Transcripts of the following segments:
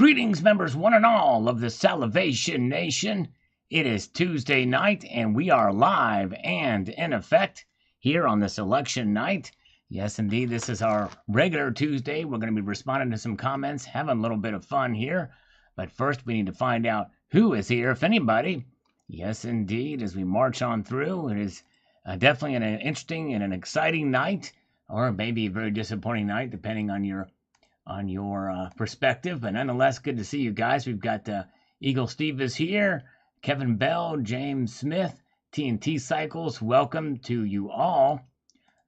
Greetings, members one and all of the Salivation Nation. It is Tuesday night, and we are live and in effect here on this election night. Yes, indeed, this is our regular Tuesday. We're going to be responding to some comments, having a little bit of fun here. But first, we need to find out who is here, if anybody. Yes, indeed, as we march on through, it is definitely an interesting and an exciting night, or maybe a very disappointing night, depending on your perspective. But nonetheless, good to see you guys. We've got Eagle Steve is here, Kevin Bell, James Smith, TNT Cycles. Welcome to you all.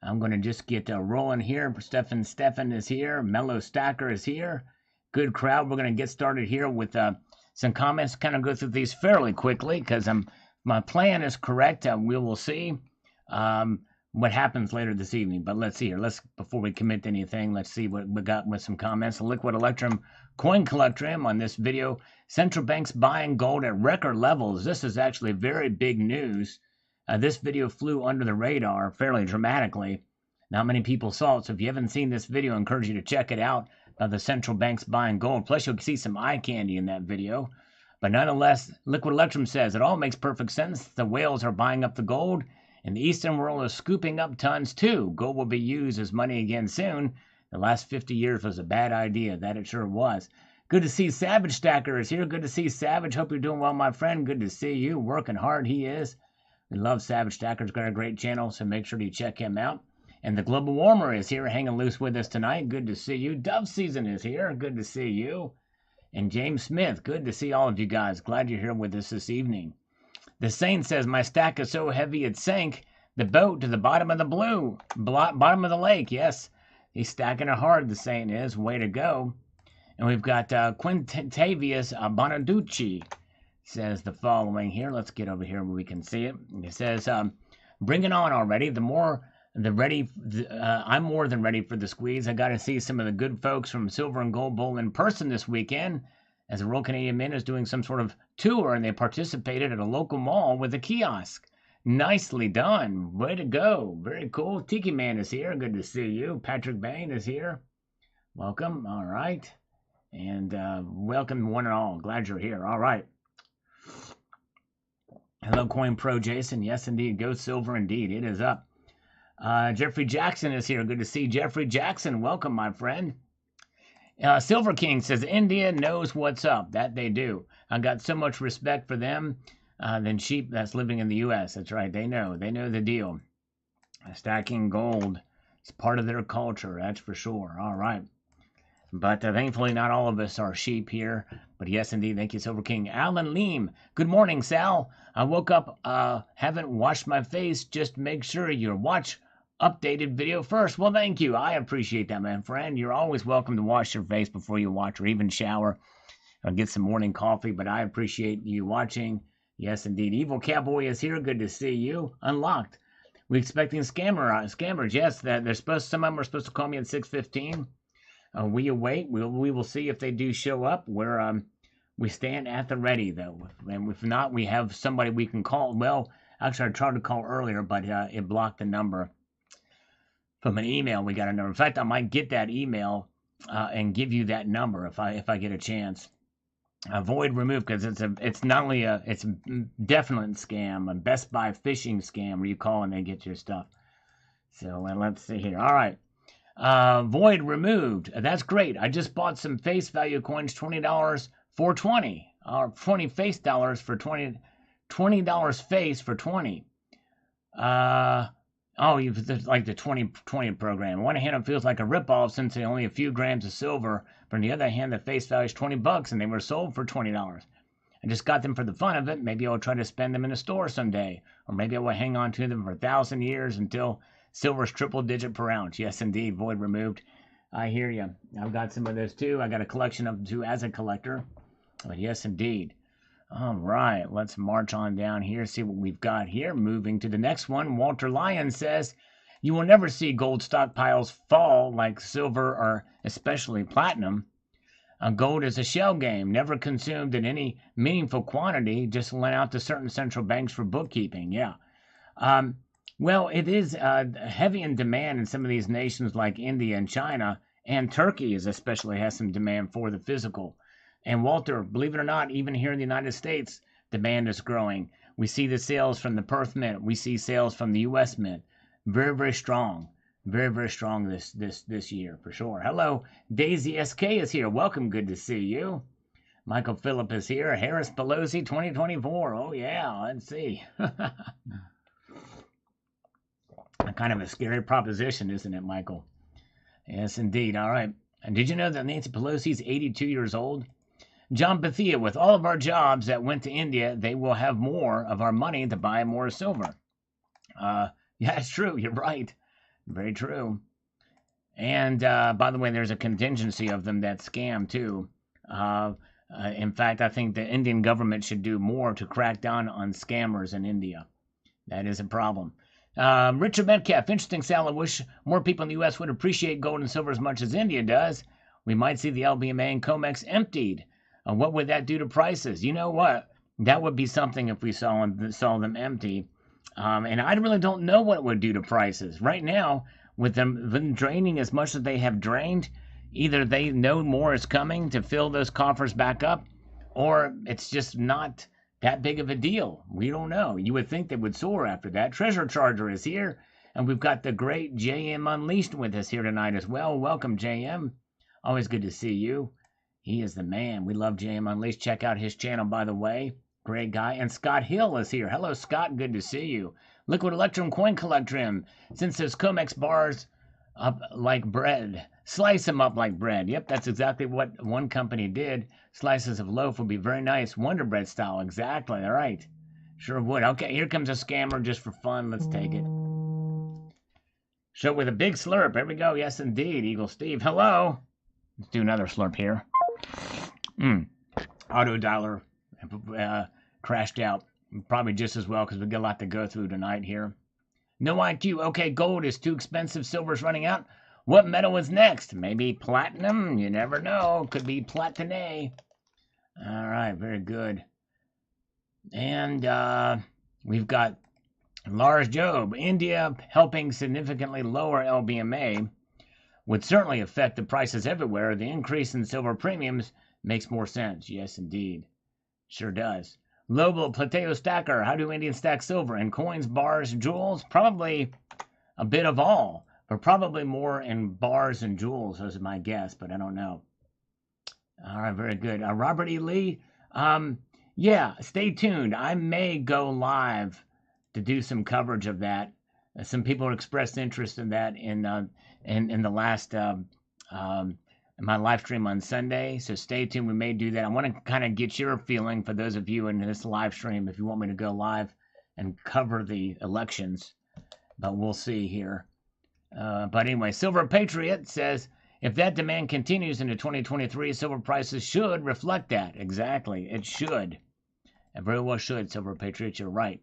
I'm going to just get rolling here. Stefan is here. Mellow Stacker is here. Good crowd. We're going to get started here with some comments. Kind of go through these fairly quickly because my plan is correct. We will see what happens later this evening. But let's see here. Before we commit to anything, let's see what we got with some comments. Liquid Electrum Coin Collectrum on this video. Central banks buying gold at record levels. This is actually very big news. This video flew under the radar fairly dramatically. Not many people saw it, so if you haven't seen this video, I encourage you to check it out. The central banks buying gold. Plus, you'll see some eye candy in that video. But nonetheless, Liquid Electrum says it all makes perfect sense. The whales are buying up the gold, and the Eastern world is scooping up tons too. Gold will be used as money again soon. The last 50 years was a bad idea. That it sure was. Good to see Savage Stacker is here. Good to see Savage. Hope you're doing well, my friend. Good to see you. Working hard, he is. We love Savage Stacker's got a great channel, so make sure you check him out. And the Global Warmer is here, hanging loose with us tonight. Good to see you. Dove Season is here. Good to see you. And James Smith, good to see all of you guys. Glad you're here with us this evening. The Saint says, my stack is so heavy it sank the boat to the bottom of the bottom of the lake. Yes, he's stacking it hard, the Saint is. Way to go. And we've got Quintavious Bonaducci says the following here. Let's get over here where we can see it. It says, bring it on already. I'm more than ready for the squeeze. I got to see some of the good folks from Silver and Gold Bowl in person this weekend, as the Royal Canadian Mint is doing some sort of tour, and they participated at a local mall with a kiosk. Nicely done. Way to go. Very cool. Tiki Man is here. Good to see you. Patrick Bain is here. Welcome. All right. And welcome one and all. Glad you're here. All right. Hello, Coin Pro Jason. Yes, indeed. Go silver indeed. It is up. Jeffrey Jackson is here. Good to see Jeffrey Jackson. Welcome, my friend. Silver King says, India knows what's up. That they do. I got so much respect for them than sheep that's living in the U.S. That's right. They know. They know the deal. Stacking gold is part of their culture. That's for sure. All right. But thankfully, not all of us are sheep here. But yes, indeed. Thank you, Silver King. Alan Leem. Good morning, Sal. I woke up, haven't washed my face. Just make sure you watch updated video first. Well, thank you. I appreciate that, my friend. You're always welcome to wash your face before you watch, or even shower or get some morning coffee. But I appreciate you watching. Yes, indeed. Evil Cowboy is here. Good to see you. Unlocked. We're expecting scammers. Yes, some of them are supposed to call me at 6:15. We await. We will see if they do show up. We stand at the ready, though. And if not, we have somebody we can call. Well, actually, I tried to call earlier, but it blocked the number from an email. We got a number. In fact, I might get that email and give you that number if I get a chance. Avoid remove, because it's not only it's definitely a scam, a Best Buy phishing scam where you call and they get your stuff. So let's see here. All right. Void removed. That's great. I just bought some face value coins, $20 for 20, or 20 face dollars for $20 face for 20. You've like the 2020 program. On one hand, it feels like a ripoff since they only a few grams of silver. But on the other hand, the face value is $20 and they were sold for $20. I just got them for the fun of it. Maybe I'll try to spend them in a store someday, or maybe I will hang on to them for 1,000 years until silver's triple digit per ounce. Yes, indeed. Void removed. I hear you. I've got some of those too. I got a collection of them too as a collector. But yes, indeed. All right. Let's march on down here. See what we've got here. Moving to the next one. Walter Lyon says, you will never see gold stockpiles fall like silver or especially platinum. Gold is a shell game, never consumed in any meaningful quantity, just lent out to certain central banks for bookkeeping. Yeah. Well, it is heavy in demand in some of these nations like India and China, and Turkey especially has some demand for the physical. And Walter, believe it or not, even here in the United States, demand is growing. We see the sales from the Perth Mint. We see sales from the U.S. Mint. Very, very strong. Very, very strong this year, for sure. Hello, Daisy SK is here. Welcome. Good to see you. Michael Phillip is here. Harris Pelosi 2024. Oh, yeah. Let's see. Kind of a scary proposition, isn't it, Michael? Yes, indeed. All right. And did you know that Nancy Pelosi is 82 years old? John Bethia, with all of our jobs that went to India, they will have more of our money to buy more silver. Yeah, it's true. You're right. Very true. And by the way, there's a contingency of them that scam, too. In fact, I think the Indian government should do more to crack down on scammers in India. That is a problem. Richard Metcalf, interesting, Sal. I wish more people in the U.S. would appreciate gold and silver as much as India does. We might see the LBMA and COMEX emptied. What would that do to prices? You know what? That would be something if we saw them empty. And I really don't know what it would do to prices. Right now, with them draining as much as they have drained, either they know more is coming to fill those coffers back up, or it's just not that big of a deal. We don't know. You would think they would soar after that. Treasure Charger is here, and we've got the great JM Unleashed with us here tonight as well. Welcome, JM. Always good to see you. He is the man. We love JM Unleashed. Check out his channel, by the way. Great guy. And Scott Hill is here. Hello, Scott. Good to see you. Liquid Electrum Coin Collector. Since those COMEX bars up like bread, slice them up like bread. Yep, that's exactly what one company did. Slices of loaf would be very nice. Wonder Bread style. Exactly. All right. Sure would. Okay, here comes a scammer just for fun. Let's take it. Show with a big slurp. There we go. Yes, indeed. Eagle Steve. Hello. Let's do another slurp here. Auto dialer crashed out. Probably just as well because we got a lot to go through tonight here. No IQ. Okay, gold is too expensive. Silver's running out. What metal is next? Maybe platinum? You never know. Could be platine. All right, very good. And we've got Lars Job. India helping significantly lower LBMA would certainly affect the prices everywhere. The increase in silver premiums makes more sense. Yes, indeed. Sure does. Global Plateo Stacker. How do Indians stack silver? In coins, bars, jewels? Probably a bit of all, but probably more in bars and jewels, is my guess, but I don't know. All right, very good. Robert E. Lee. Yeah, stay tuned. I may go live to do some coverage of that. Some people expressed interest in that in the last my live stream on Sunday, so stay tuned. We may do that. I want to kind of get your feeling for those of you in this live stream if you want me to go live and cover the elections, but we'll see here. But anyway, Silver Patriot says, if that demand continues into 2023, silver prices should reflect that. Exactly, it should. It very well should, Silver Patriot, you're right.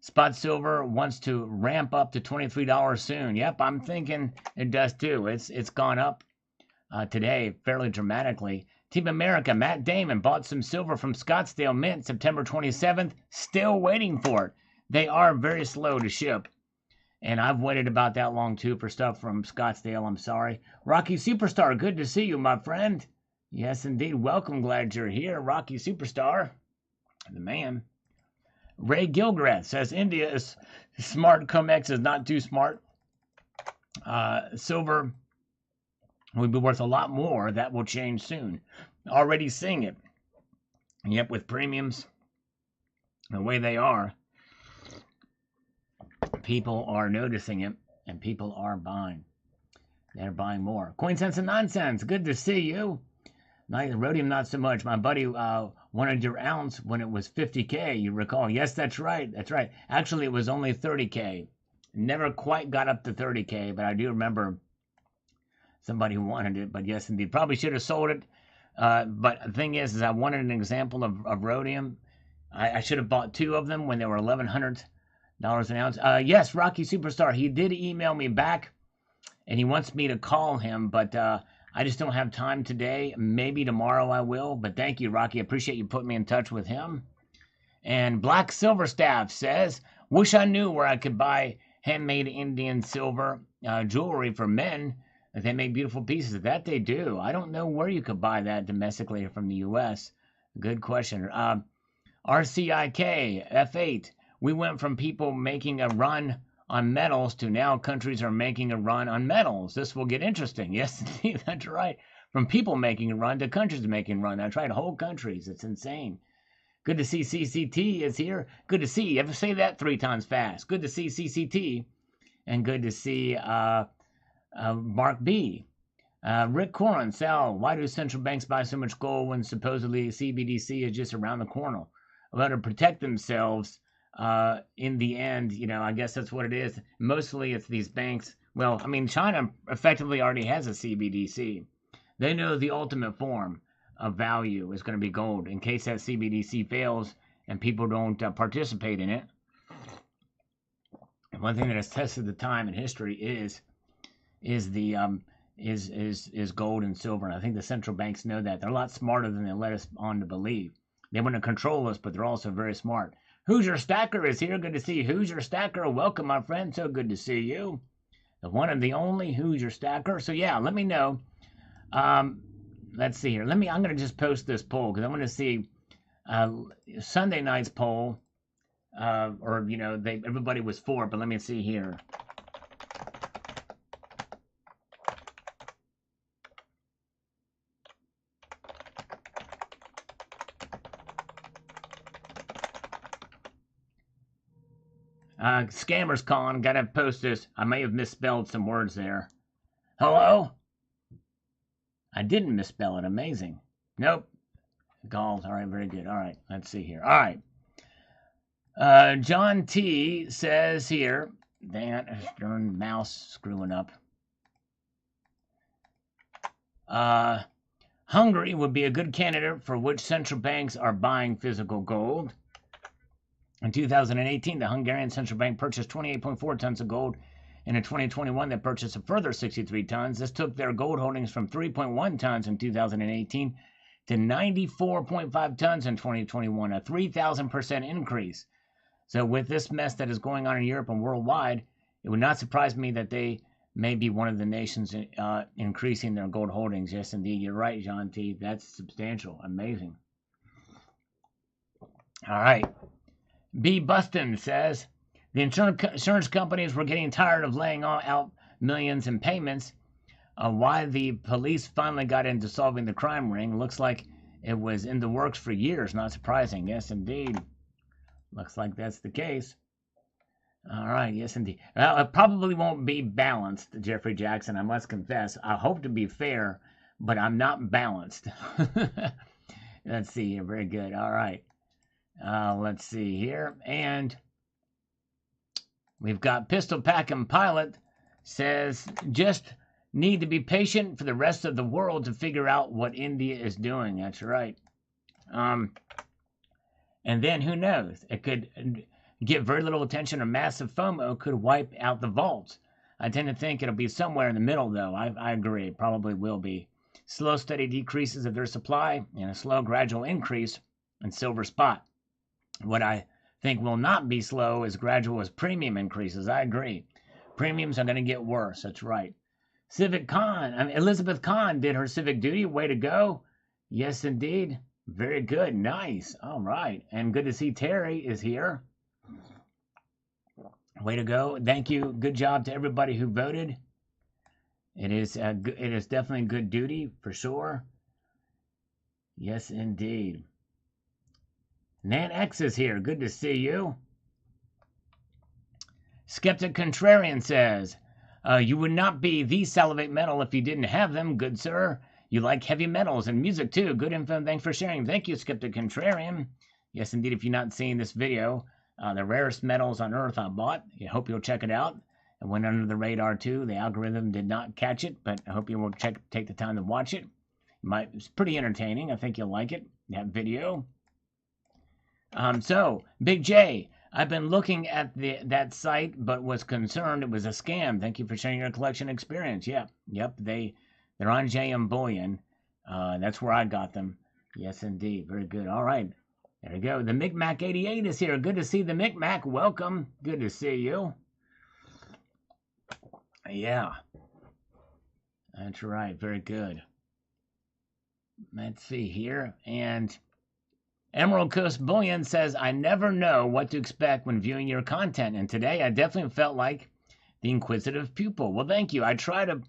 Spot Silver wants to ramp up to $23 soon. Yep, I'm thinking it does too. It's gone up today fairly dramatically. Team America, Matt Damon bought some silver from Scottsdale Mint September 27th. Still waiting for it. They are very slow to ship. And I've waited about that long too for stuff from Scottsdale. I'm sorry. Rocky Superstar, good to see you, my friend. Yes, indeed. Welcome. Glad you're here, Rocky Superstar. The man. Ray Gilgrath says India is smart. COMEX is not too smart. Silver will be worth a lot more. That will change soon. Already seeing it. Yep, with premiums the way they are, people are noticing it and people are buying. They're buying more. Coin Sense and Nonsense, good to see you. Rhodium, not so much. My buddy wanted your ounce when it was 50K, you recall. Yes, that's right. That's right. Actually, it was only 30K. Never quite got up to 30K, but I do remember somebody who wanted it. But yes, indeed. Probably should have sold it. But the thing is I wanted an example of rhodium. I should have bought two of them when they were $1,100 an ounce. Yes, Rocky Superstar. He did email me back, and he wants me to call him, but I just don't have time today. Maybe tomorrow I will. But thank you, Rocky. I appreciate you putting me in touch with him. And Black Silverstaff says, wish I knew where I could buy handmade Indian silver jewelry for men. Like they make beautiful pieces. That they do. I don't know where you could buy that domestically from the U.S. Good question. RCIK F8. We went from people making a run on metals to now countries are making a run on metals. This will get interesting. Yes, indeed, that's right. From people making a run to countries making a run. That's right. Whole countries. It's insane. Good to see CCT is here. Good to see. You ever say that 3 times fast? Good to see CCT. And good to see Mark B. Rick Corin, Sal, why do central banks buy so much gold when supposedly CBDC is just around the corner? Well, to protect themselves in the end, I guess that's what it is. Mostly it's these banks. Well, I mean, China effectively already has a CBDC. They know the ultimate form of value is going to be gold in case that CBDC fails and people don't participate in it. One thing that has tested the time in history is gold and silver, and I think the central banks know that. They're a lot smarter than they let us on to believe. They want to control us, but they're also very smart. Hoosier Stacker is here. Good to see you. Hoosier Stacker. Welcome, my friend. So good to see you. The one and the only Hoosier Stacker. So yeah, let me know. Let's see here. I'm going to just post this poll because I want to see Sunday night's poll. Everybody was for it, but let me see here. Scammers calling. Gotta post this. I may have misspelled some words there. Hello? I didn't misspell it. Amazing. Nope. Golf. All right, very good. All right, let's see here. All right. John T says here, that darn mouse screwing up. Hungary would be a good candidate for which central banks are buying physical gold. In 2018, the Hungarian central bank purchased 28.4 tons of gold, and in 2021, they purchased a further 63 tons. This took their gold holdings from 3.1 tons in 2018 to 94.5 tons in 2021, a 3,000% increase. So with this mess that is going on in Europe and worldwide, it would not surprise me that they may be one of the nations increasing their gold holdings. Yes, indeed. You're right, John T. That's substantial. Amazing. All right. B. Buston says, the insurance companies were getting tired of laying out millions in payments. Why the police finally got into solving the crime ring. Looks like it was in the works for years. Not surprising. Yes, indeed. Looks like that's the case. All right, yes, indeed. Well, it probably won't be balanced, Jeffrey Jackson, I must confess. I hope to be fair, but I'm not balanced. Let's see here. Very good. All right. Let's see here. And we've got Pistol Packin' Pilot says, just need to be patient for the rest of the world to figure out what India is doing. That's right. And then who knows? It could get very little attention, or massive FOMO could wipe out the vaults. I tend to think it'll be somewhere in the middle, though. I agree. It probably will be. Slow, steady decreases of their supply and a slow, gradual increase in silver spot. What I think will not be slow is gradual as premium increases. I agree. Premiums are going to get worse. That's right. Elizabeth Kahn did her civic duty. Way to go. Yes, indeed. Very good. Nice. All right. And good to see Terry is here. Way to go. Thank you. Good job to everybody who voted. It is definitely good duty for sure. Yes, indeed. Nan X is here. Good to see you. Skeptic Contrarian says, you would not be the Salivate Metal if you didn't have them, good sir. You like heavy metals and music too. Good info. Thanks for sharing. Thank you, Skeptic Contrarian. Yes, indeed. If you're not seeing this video, the rarest metals on Earth I bought. I hope you'll check it out. It went under the radar too. The algorithm did not catch it, but I hope you will take the time to watch it. It's pretty entertaining. I think you'll like it. That video. So Big J, I've been looking at that site, but was concerned it was a scam. Thank you for sharing your collection experience. Yep. They're on JM Bullion. That's where I got them. Yes, indeed. Very good. All right. There we go. The Micmac 88 is here. Good to see the Micmac. Welcome. Good to see you. Yeah. That's right. Very good. Let's see here. And Emerald Coast Bullion says, I never know what to expect when viewing your content. And today I definitely felt like the inquisitive pupil. Well, thank you. I try to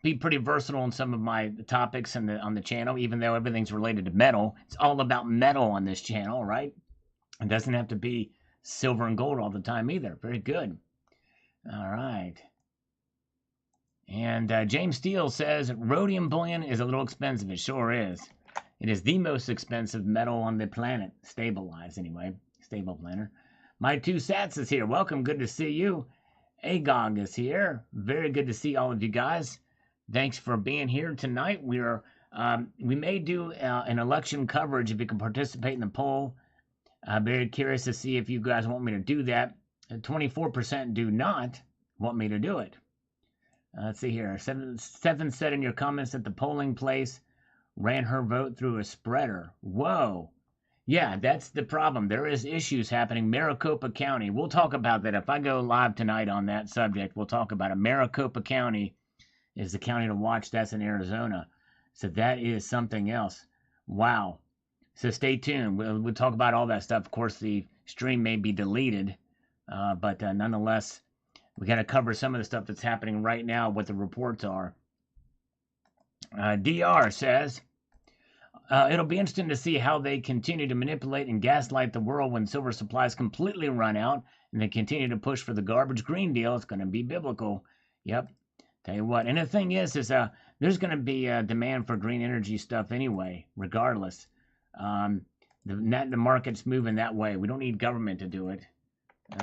be pretty versatile in some of my topics on the channel, even though everything's related to metal. It's all about metal on this channel, right? It doesn't have to be silver and gold all the time either. Very good. All right. And James Steele says, rhodium bullion is a little expensive. It sure is. It is the most expensive metal on the planet. Stabilized, anyway. Stable planner. My two sats is here. Welcome. Good to see you. Agog is here. Very good to see all of you guys. Thanks for being here tonight. We may do an election coverage if you can participate in the poll. I'm very curious to see if you guys want me to do that. 24% do not want me to do it. Let's see here. Seven said in your comments that the polling place ran her vote through a spreader. Whoa. Yeah, that's the problem. There is issues happening. Maricopa County. We'll talk about that. If I go live tonight on that subject, we'll talk about it. Maricopa County is the county to watch. That's in Arizona. So that is something else. Wow. So stay tuned. We'll talk about all that stuff. Of course, the stream may be deleted. But nonetheless, we got to cover some of the stuff that's happening right now, what the reports are. DR says, it'll be interesting to see how they continue to manipulate and gaslight the world when silver supplies completely run out and they continue to push for the garbage green deal. It's going to be biblical. Yep. Tell you what. And the thing is there's going to be a demand for green energy stuff anyway, regardless. The market's moving that way. We don't need government to do it.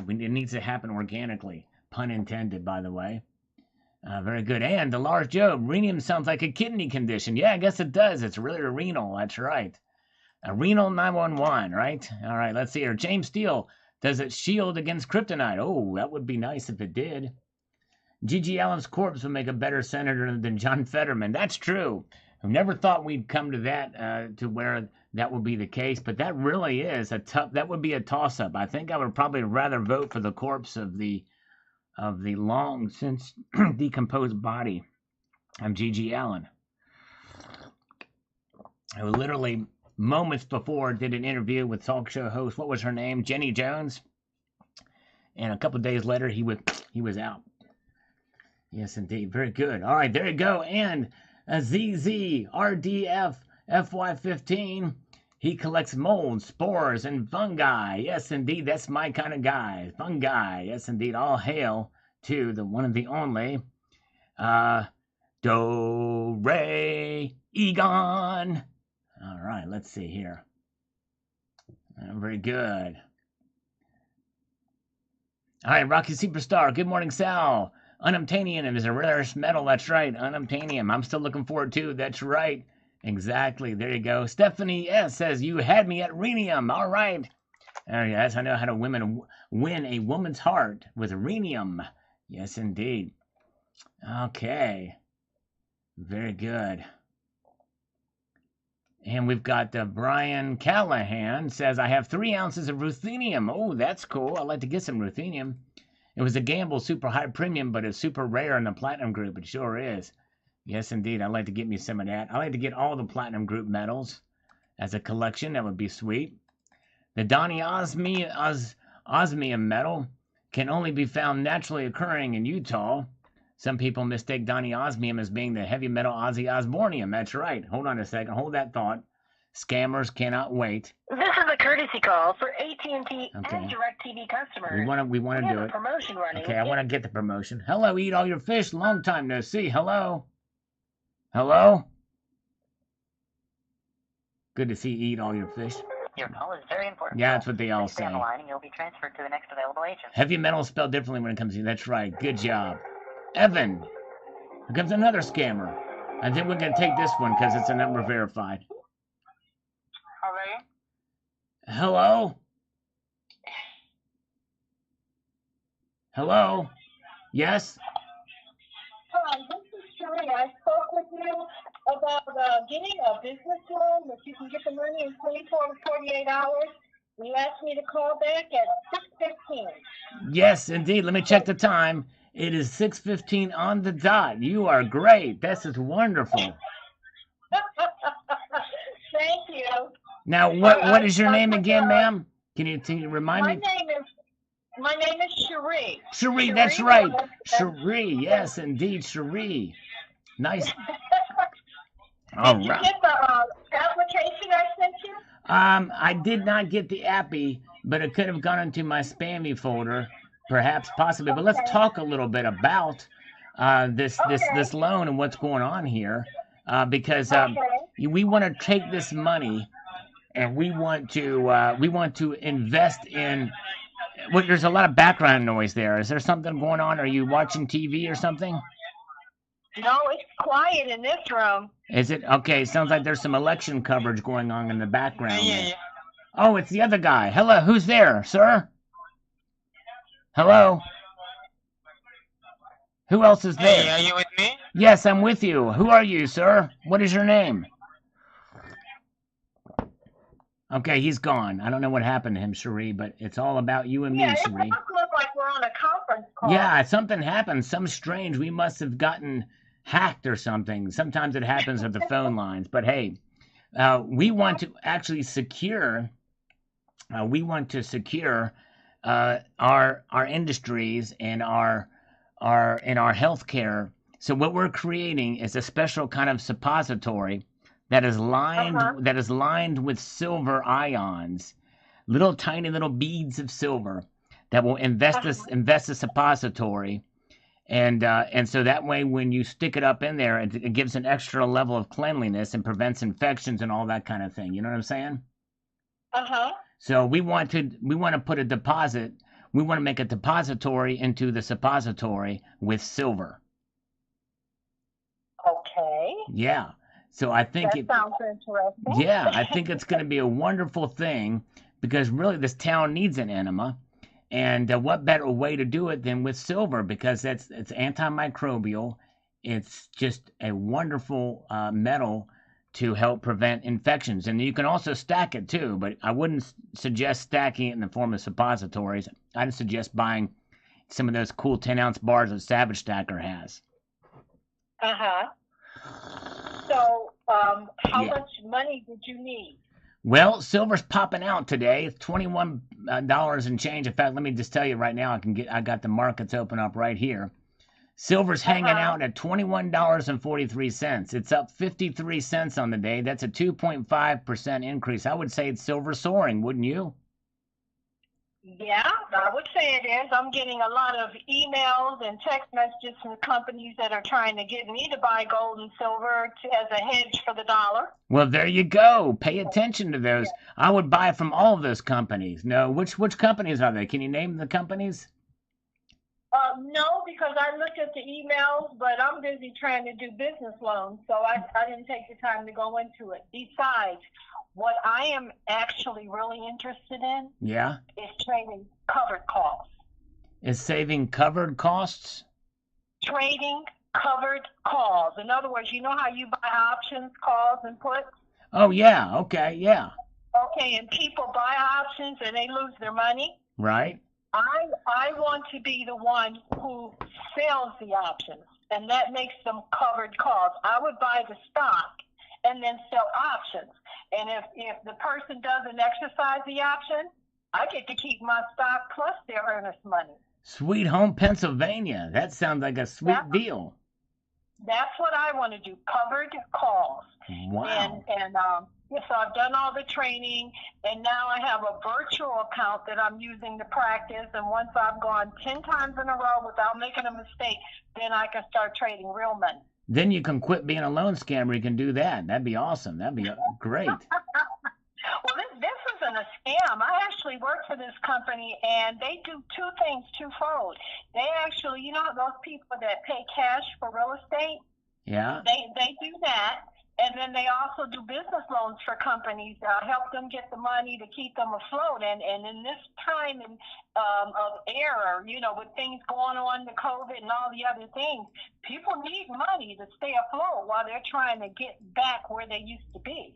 It needs to happen organically. Pun intended, by the way. Very good. And the large Job, rhenium sounds like a kidney condition. Yeah, I guess it does. It's really a renal. That's right. A renal 911, right? All right, let's see here. James Steele, does it shield against kryptonite? Oh, that would be nice if it did. G.G. Allen's corpse would make a better senator than John Fetterman. That's true. I never thought we'd come to that, to where that would be the case, but that really is that would be a toss-up. I think I would probably rather vote for the corpse of the long since decomposed body of G.G. Allen, who literally moments before did an interview with talk show host, what was her name, Jenny Jones, and a couple of days later he was out. Yes, indeed. Very good. All right, there you go. And ZZ RDF FY15. He collects molds, spores, and fungi. Yes, indeed, that's my kind of guy. Fungi. Yes, indeed. All hail to the one and the only Do Re Egon. All right, let's see here. Very good. All right, Rocky Superstar. Good morning, Sal. Unobtainium is a rarest metal. That's right, unobtainium. I'm still looking forward to. That's right. Exactly. There you go. Stephanie S. says, you had me at rhenium. All right. Yes, I know how to win a woman's heart with rhenium. Yes, indeed. Okay. Very good. And we've got Brian Callahan says, I have 3 ounces of ruthenium. Oh, that's cool. I'd like to get some ruthenium. It was a gamble, super high premium, but it's super rare in the platinum group. It sure is. Yes, indeed. I'd like to get me some of that. I'd like to get all the platinum group metals as a collection. That would be sweet. The Donny osmium metal can only be found naturally occurring in Utah. Some people mistake Donny osmium as being the heavy metal Ozzy Osbournium. That's right. Hold on a second. Hold that thought. Scammers cannot wait. This is a courtesy call for AT&T and DirecTV customers. We want to do it. Promotion running. Okay, I want to get the promotion. Hello, Eat All Your Fish. Long time no see. Hello. Hello? Good to see you Eat All Your Fish. Your call is very important. Yeah, that's what they all say. Stay on the line and you'll be transferred to the next available agent. Heavy metal is spelled differently when it comes to you. That's right. Good job. Evan. Here comes another scammer. I think we're going to take this one because it's a number verified. Hello? Hello? Yes? Hi, this is Shirley. I spoke with you about getting a business loan that you can get the money in 24 to 48 hours. You asked me to call back at 6:15. Yes, indeed. Let me check the time. It is 6:15 on the dot. You are great. This is wonderful. Thank you. Now, what is your name again, ma'am? Can you remind me? My name is Cherie. Cherie, that's right. Cherie, yes, indeed, Cherie. Nice. All Did right. you get the application I sent you? I did not get the appy, but it could have gone into my spammy folder, perhaps, possibly. But let's talk a little bit about this loan and what's going on here, because we want to take this money and we want to invest in. Well, there's a lot of background noise there. Is there something going on? Are you watching TV or something? No, it's quiet in this room. Is it? Okay, sounds like there's some election coverage going on in the background. Yeah. Oh, it's the other guy. Hello, who's there, sir? Hello? Who else is there? Hey, are you with me? Yes, I'm with you. Who are you, sir? What is your name? Okay, he's gone. I don't know what happened to him, Cherie, but it's all about you and me, Cherie. It looks like we're on a conference call. Yeah, something happened. Some strange. We must have gotten hacked or something. Sometimes it happens with the phone lines. But hey, we want to actually secure. We want to secure our industries and our healthcare. So what we're creating is a special kind of suppository that is lined with silver ions, little tiny little beads of silver that will invest the suppository, and so that way when you stick it up in there, it gives an extra level of cleanliness and prevents infections and all that kind of thing. You know what I'm saying? So we want to put a deposit. We want to make a depository into the suppository with silver. Okay. Yeah. So I think that sounds interesting. Yeah, I think it's going to be a wonderful thing because really this town needs an enema, and what better way to do it than with silver, because it's antimicrobial. It's just a wonderful metal to help prevent infections, and you can also stack it too. But I wouldn't suggest stacking it in the form of suppositories. I'd suggest buying some of those cool 10-ounce bars that Savage Stacker has. So, how much money did you need? Well, silver's popping out today. It's $21 and change. In fact, let me just tell you right now, I got the markets open up right here. Silver's hanging out at $21.43. It's up 53 cents on the day. That's a 2.5% increase. I would say it's silver soaring, wouldn't you? Yeah, I would say it is. I'm getting a lot of emails and text messages from companies that are trying to get me to buy gold and silver as a hedge for the dollar. Well, there you go. Pay attention to those. I would buy from all of those companies. No, which companies are they? Can you name the companies? No, because I looked at the emails, but I'm busy trying to do business loans, so I didn't take the time to go into it. Besides, what I am actually really interested in is trading covered calls. Is saving covered costs? Trading covered calls. In other words, you know how you buy options, calls, and puts? Oh, yeah. Okay, yeah. Okay, and people buy options and they lose their money? Right. I want to be the one who sells the options, and that makes them covered calls. I would buy the stock and then sell options. And if the person doesn't exercise the option, I get to keep my stock plus their earnest money. Sweet home Pennsylvania. That sounds like a sweet deal. That's what I want to do, covered calls. Wow. And so I've done all the training, and now I have a virtual account that I'm using to practice. And once I've gone 10 times in a row without making a mistake, then I can start trading real money. Then you can quit being a loan scammer. You can do that. That'd be awesome. That'd be great. Well, this isn't a scam. I actually work for this company, and they do two things twofold. They actually, you know, those people that pay cash for real estate? Yeah. They do that. And then they also do business loans for companies, help them get the money to keep them afloat. And in this time of error, you know, with things going on, the COVID and all the other things, people need money to stay afloat while they're trying to get back where they used to be.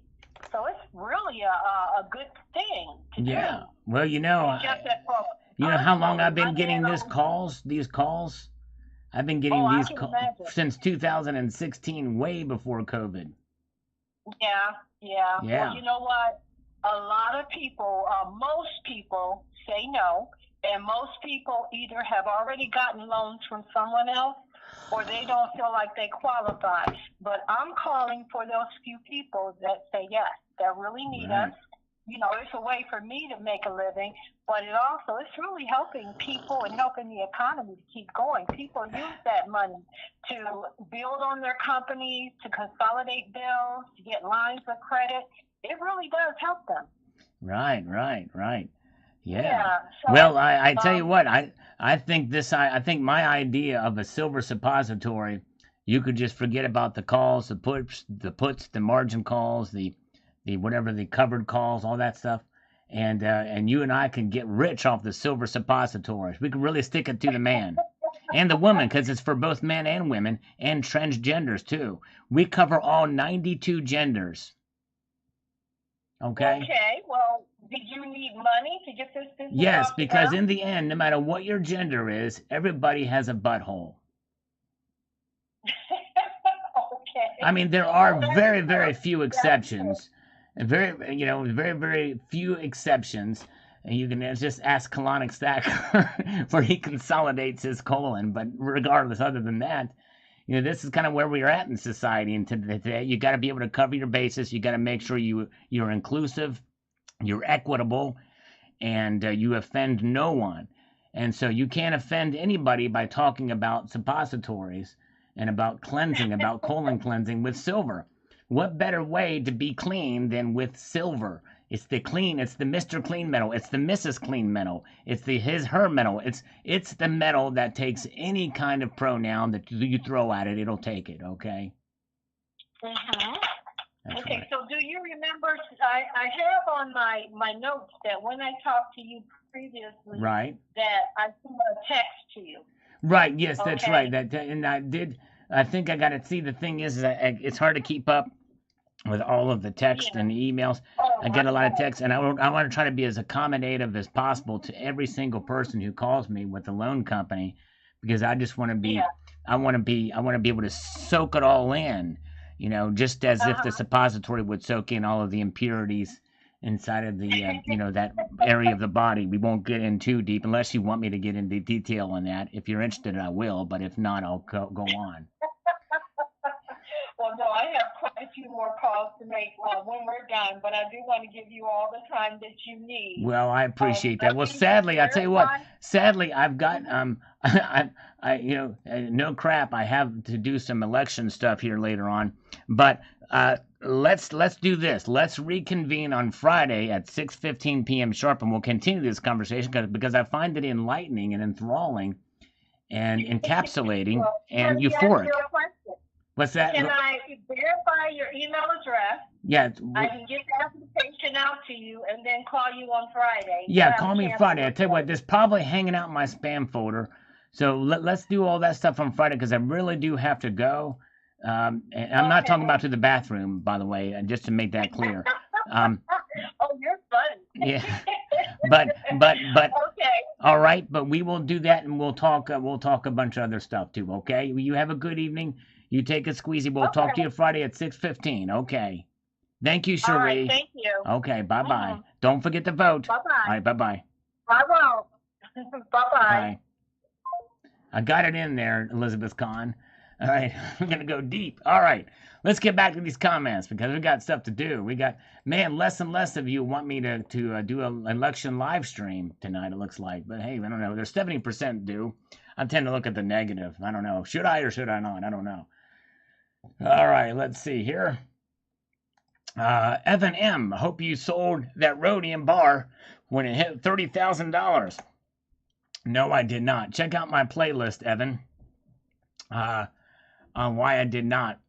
So it's really a good thing to do. Yeah. Well, you know, just that, you know how long I've been getting these calls? I've been getting I these can calls imagine. since 2016, way before COVID. Yeah, yeah. Yeah. Well, you know what? A lot of people, most people say no, and most people either have already gotten loans from someone else or they don't feel like they qualify. But I'm calling for those few people that say yes, that really need us. You know, it's a way for me to make a living, but it's really helping people and helping the economy to keep going. People use that money to build on their companies, to consolidate bills, to get lines of credit. It really does help them. Right. Yeah. So, Well, I tell you what, I think my idea of a silver suppository, you could just forget about the calls, the puts, the margin calls, the whatever, the covered calls, all that stuff, and you and I can get rich off the silver suppositories. We can really stick it to the man and the woman, because it's for both men and women and transgenders too. We cover all 92 genders. Okay. Okay. Well, did you need money to get this business? Yes, because in the end, no matter what your gender is, everybody has a butthole. Okay. I mean, there are very, very few exceptions. Very few exceptions. And you can just ask Colonic Stacker where he consolidates his colon. But regardless, other than that, this is kind of where we're at in society. And today, you got to be able to cover your bases. You got to make sure you're inclusive, you're equitable, and you offend no one. And so you can't offend anybody by talking about suppositories and about cleansing, about colon cleansing with silver. What better way to be clean than with silver? It's the Mr. Clean metal. It's the Mrs. Clean metal. It's the her metal. It's the metal that takes any kind of pronoun that you throw at it, it'll take it, okay? Mm-hmm. Okay, right. So do you remember, I have on my notes that when I talked to you previously, right, that I sent a text to you. Right, yes, okay. That's right. And I think I got to see, the thing is that it's hard to keep up with all of the text and the emails. I get a lot of texts, and I want to try to be as accommodative as possible to every single person who calls me with the loan company, because I just want to be, I want to be able to soak it all in, just as if the suppository would soak in all of the impurities inside of the, that area of the body. We won't get in too deep unless you want me to get into detail on that. If you're interested, I will, but if not, I'll go on. Well, no, I have quite a few more calls to make when we're done, but I do want to give you all the time that you need. Well, I appreciate that. Well, sadly, I'll tell you what. Sadly, I've got no crap. I have to do some election stuff here later on, but let's do this. Let's reconvene on Friday at 6:15 p.m. sharp, and we'll continue this conversation because I find it enlightening and enthralling and encapsulating and euphoric. What's that? Can I verify your email address? Yeah. I can get the application out to you and then call you on Friday. Yeah, call me Friday. I tell you what, there's probably hanging out in my spam folder. So let's do all that stuff on Friday, because I really do have to go. And I'm not talking about to the bathroom, by the way, just to make that clear. Oh, you're funny. Yeah. But okay. All right, but we will do that, and we'll talk a bunch of other stuff too, okay? You have a good evening. You take a squeezy. We'll talk to you Friday at 6:15. Okay. Thank you, Cherie. All right, thank you. Okay, bye-bye. Mm-hmm. Don't forget to vote. Bye-bye. All right, bye-bye. I will. Bye-bye. Bye. I got it in there, Elizabeth Kahn. All right, we're going to go deep. All right, let's get back to these comments, because we got stuff to do. We got, less and less of you want me to do an election live stream tonight, it looks like. But hey, I don't know. There's 70% do. I tend to look at the negative. I don't know. Should I or should I not? I don't know. All right, let's see here. Evan M. Hope you sold that rhodium bar when it hit $30,000. No, I did not. Check out my playlist, Evan, on why I did not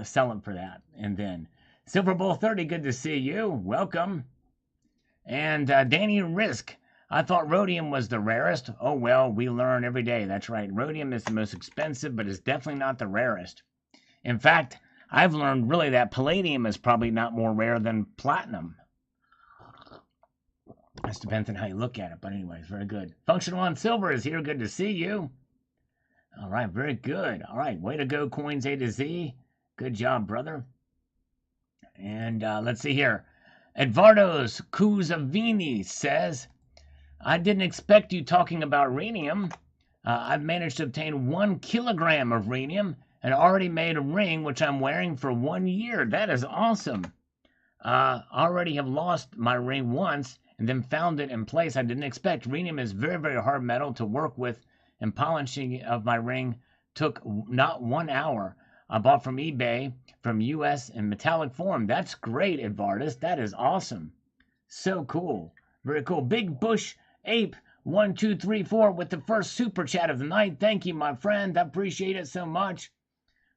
sell it for that. And then Silver Bull 30, good to see you. Welcome. And Danny Risk, I thought rhodium was the rarest. Oh, well, we learn every day. That's right. Rhodium is the most expensive, but it's definitely not the rarest. In fact, I've learned really that palladium is probably not more rare than platinum. This depends on how you look at it, but anyways, very good. Functional on Silver is here. Good to see you. All right, very good. All right, way to go, Coins A to Z. Good job, brother. And let's see here. Eduardo's Cusavini says, I didn't expect you talking about rhenium. I've managed to obtain 1 kilogram of rhenium and already made a ring which I'm wearing for 1 year. That is awesome. Already have lost my ring once and then found it in place. I didn't expect. Rhenium is very, very hard metal to work with, and polishing of my ring took not 1 hour. I bought from eBay from US in metallic form. That's great, Edvardus. That is awesome. So cool. Very cool. Big Bush Ape 1234 with the first super chat of the night. Thank you, my friend. I appreciate it so much.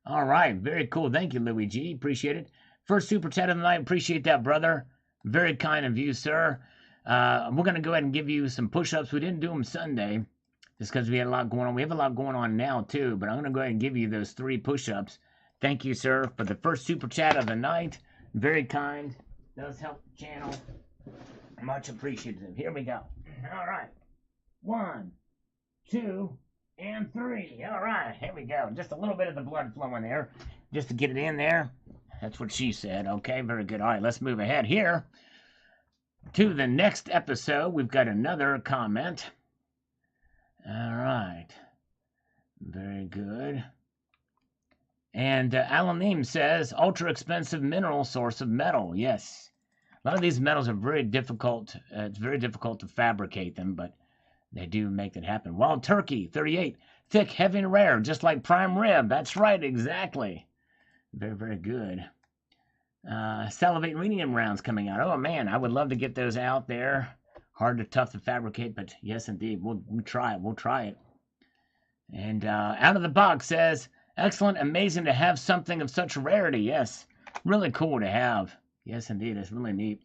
All right. Very cool. Thank you, Louis G. Appreciate it. First super chat of the night. Appreciate that, brother. Very kind of you, sir. We're going to go ahead and give you some push-ups. We didn't do them Sunday just because we had a lot going on. We have a lot going on now, too, but I'm going to go ahead and give you those 3 push-ups. Thank you, sir, for the first super chat of the night. Very kind. Does help the channel. Much appreciative. Here we go. All right. 1, 2, and 3. All right. Here we go. Just a little bit of the blood flowing there just to get it in there. That's what she said. Okay, very good. All right, let's move ahead here to the next episode. We've got another comment. All right. Very good. And Alan Neem says, ultra expensive mineral source of metal. Yes. A lot of these metals are very difficult. It's very difficult to fabricate them, but they do make it happen. Wild Turkey, 38. Thick, heavy, and rare, just like prime rib. That's right, exactly. Very, very good. Salivate rhenium rounds coming out. Oh, man, I would love to get those out there. Hard to tough to fabricate, but yes, indeed. We'll try it. We'll try it. And Out of the Box says, excellent, amazing to have something of such rarity. Yes, really cool to have. Yes, indeed. It's really neat.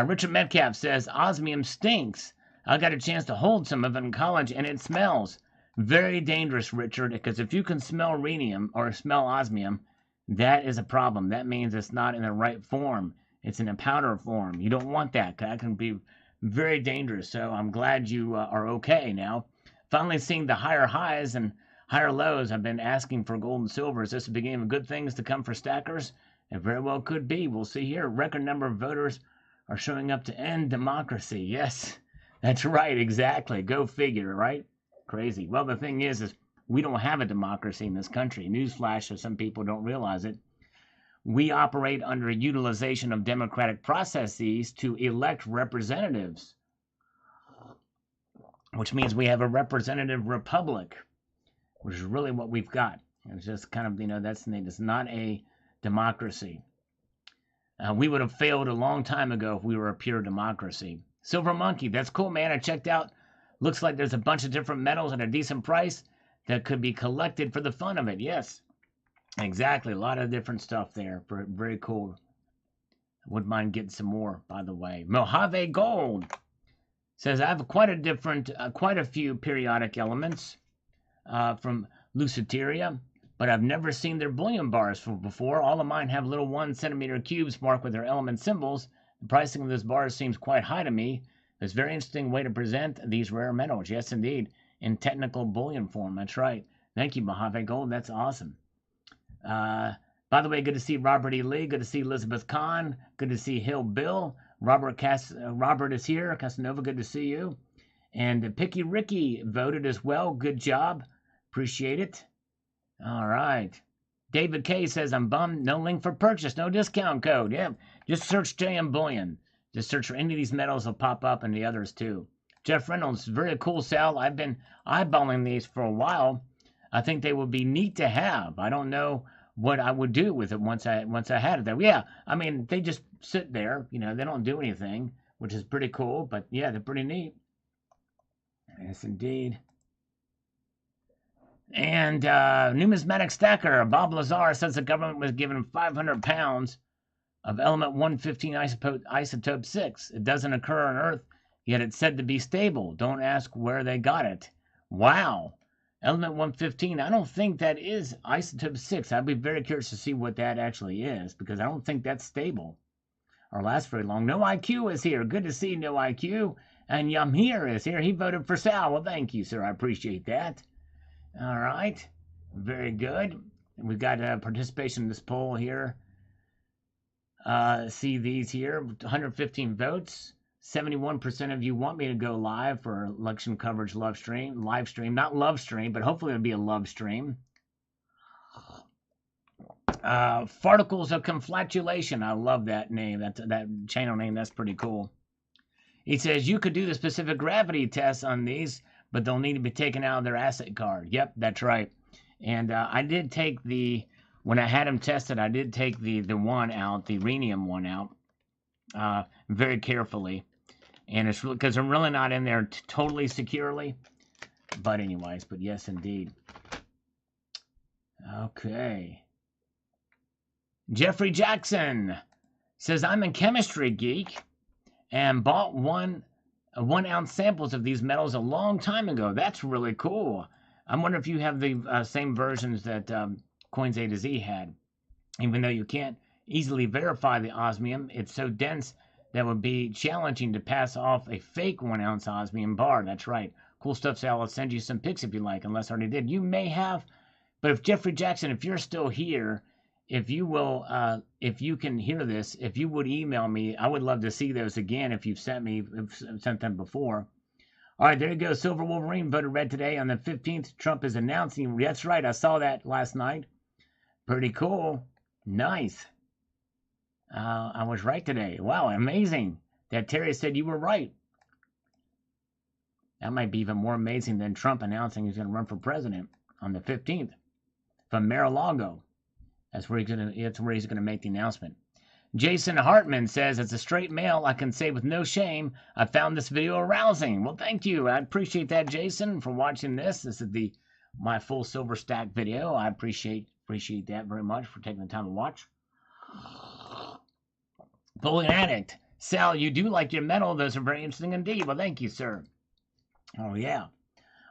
Richard Metcalf says, osmium stinks. I got a chance to hold some of it in college, and it smells. Very dangerous, Richard, because if you can smell rhenium or smell osmium, that is a problem. That means it's not in the right form. It's in a powder form. You don't want that. That can be very dangerous. So I'm glad you are okay now. Finally seeing the higher highs and higher lows. I've been asking for gold and silver. Is this the beginning of good things to come for stackers? It very well could be. We'll see here. Record number of voters are showing up to end democracy. Yes, that's right. Exactly. Go figure, right? Crazy. Well, the thing is we don't have a democracy in this country. Newsflash, so some people don't realize it. We operate under utilization of democratic processes to elect representatives, which means we have a representative republic, which is really what we've got. It's just kind of, that's the name. It's not a democracy. We would have failed a long time ago if we were a pure democracy. Silver Monkey, that's cool, man. I checked out. Looks like there's a bunch of different metals at a decent price that could be collected for the fun of it. Yes, exactly. A lot of different stuff there. Very cool. Wouldn't mind getting some more, by the way. Mojave Gold says, I have quite a few periodic elements from Lucidaria, but I've never seen their bullion bars before. All of mine have little 1 centimeter cubes marked with their element symbols. The pricing of those bars seems quite high to me. It's a very interesting way to present these rare metals. Yes, indeed. In technical bullion form. That's right. Thank you, Mojave Gold. That's awesome. By the way, good to see Robert E. Lee. Good to see Elizabeth Kahn. Good to see Hill Bill. Robert is here. Casanova, good to see you. And Picky Ricky voted as well. Good job. Appreciate it. All right. David K says, I'm bummed. No link for purchase. No discount code. Yeah. Just search JM Bullion. Just search for any of these metals. Will pop up, and the others too. Jeff Reynolds, very cool, Sal. I've been eyeballing these for a while. I think they would be neat to have. I don't know what I would do with it once I had it there. Yeah, I mean, they just sit there. They don't do anything, which is pretty cool. But yeah, they're pretty neat. Yes, indeed. And numismatic stacker Bob Lazar says the government was given 500 pounds of element 115 isotope 6. It doesn't occur on Earth, yet it's said to be stable. Don't ask where they got it. Wow. Element 115, I don't think that is isotope 6. I'd be very curious to see what that actually is, because I don't think that's stable or lasts very long. No IQ is here. Good to see No IQ. And Yamhir is here. He voted for Sal. Well, thank you, sir. I appreciate that. All right. Very good. We've got participation in this poll here. See these here, 115 votes. 71% of you want me to go live for election coverage live stream, not love stream, but hopefully it'll be a love stream. Farticles of Conflatulation. I love that name. That channel name. That's pretty cool. He says you could do the specific gravity tests on these, but they'll need to be taken out of their asset card. Yep, that's right. And I did take when I had them tested, I did take the one out, the rhenium one out, very carefully. And it's because I'm really not in there totally securely. But anyways, but yes, indeed. Okay. Jeffrey Jackson says, I'm a chemistry geek and bought one ounce samples of these metals a long time ago. That's really cool. I wonder if you have the same versions that Coins A to Z had. Even though you can't easily verify the osmium, it's so dense that would be challenging to pass off a fake 1 ounce osmium bar. That's right. Cool stuff, Sal. I'll send you some pics if you like, unless I already did. You may have, but if Jeffrey Jackson, if you're still here, if you will, if you can hear this, if you would email me, I would love to see those again if you've sent them before. All right, there you go. Silver Wolverine voted red today on the 15th. Trump is announcing. That's right. I saw that last night. Pretty cool. Nice. I was right today. Wow, amazing that Terry said you were right. That might be even more amazing than Trump announcing he's going to run for president on the 15th from Mar-a-Lago. That's where he's going to make the announcement. Jason Hartman says, as a straight male, I can say with no shame, I found this video arousing. Well, thank you. I appreciate that, Jason, for watching this. This is my full silver stack video. I appreciate that very much for taking the time to watch. Bullion Addict. Sal, you do like your metal. Those are very interesting indeed. Well, thank you, sir. Oh, yeah.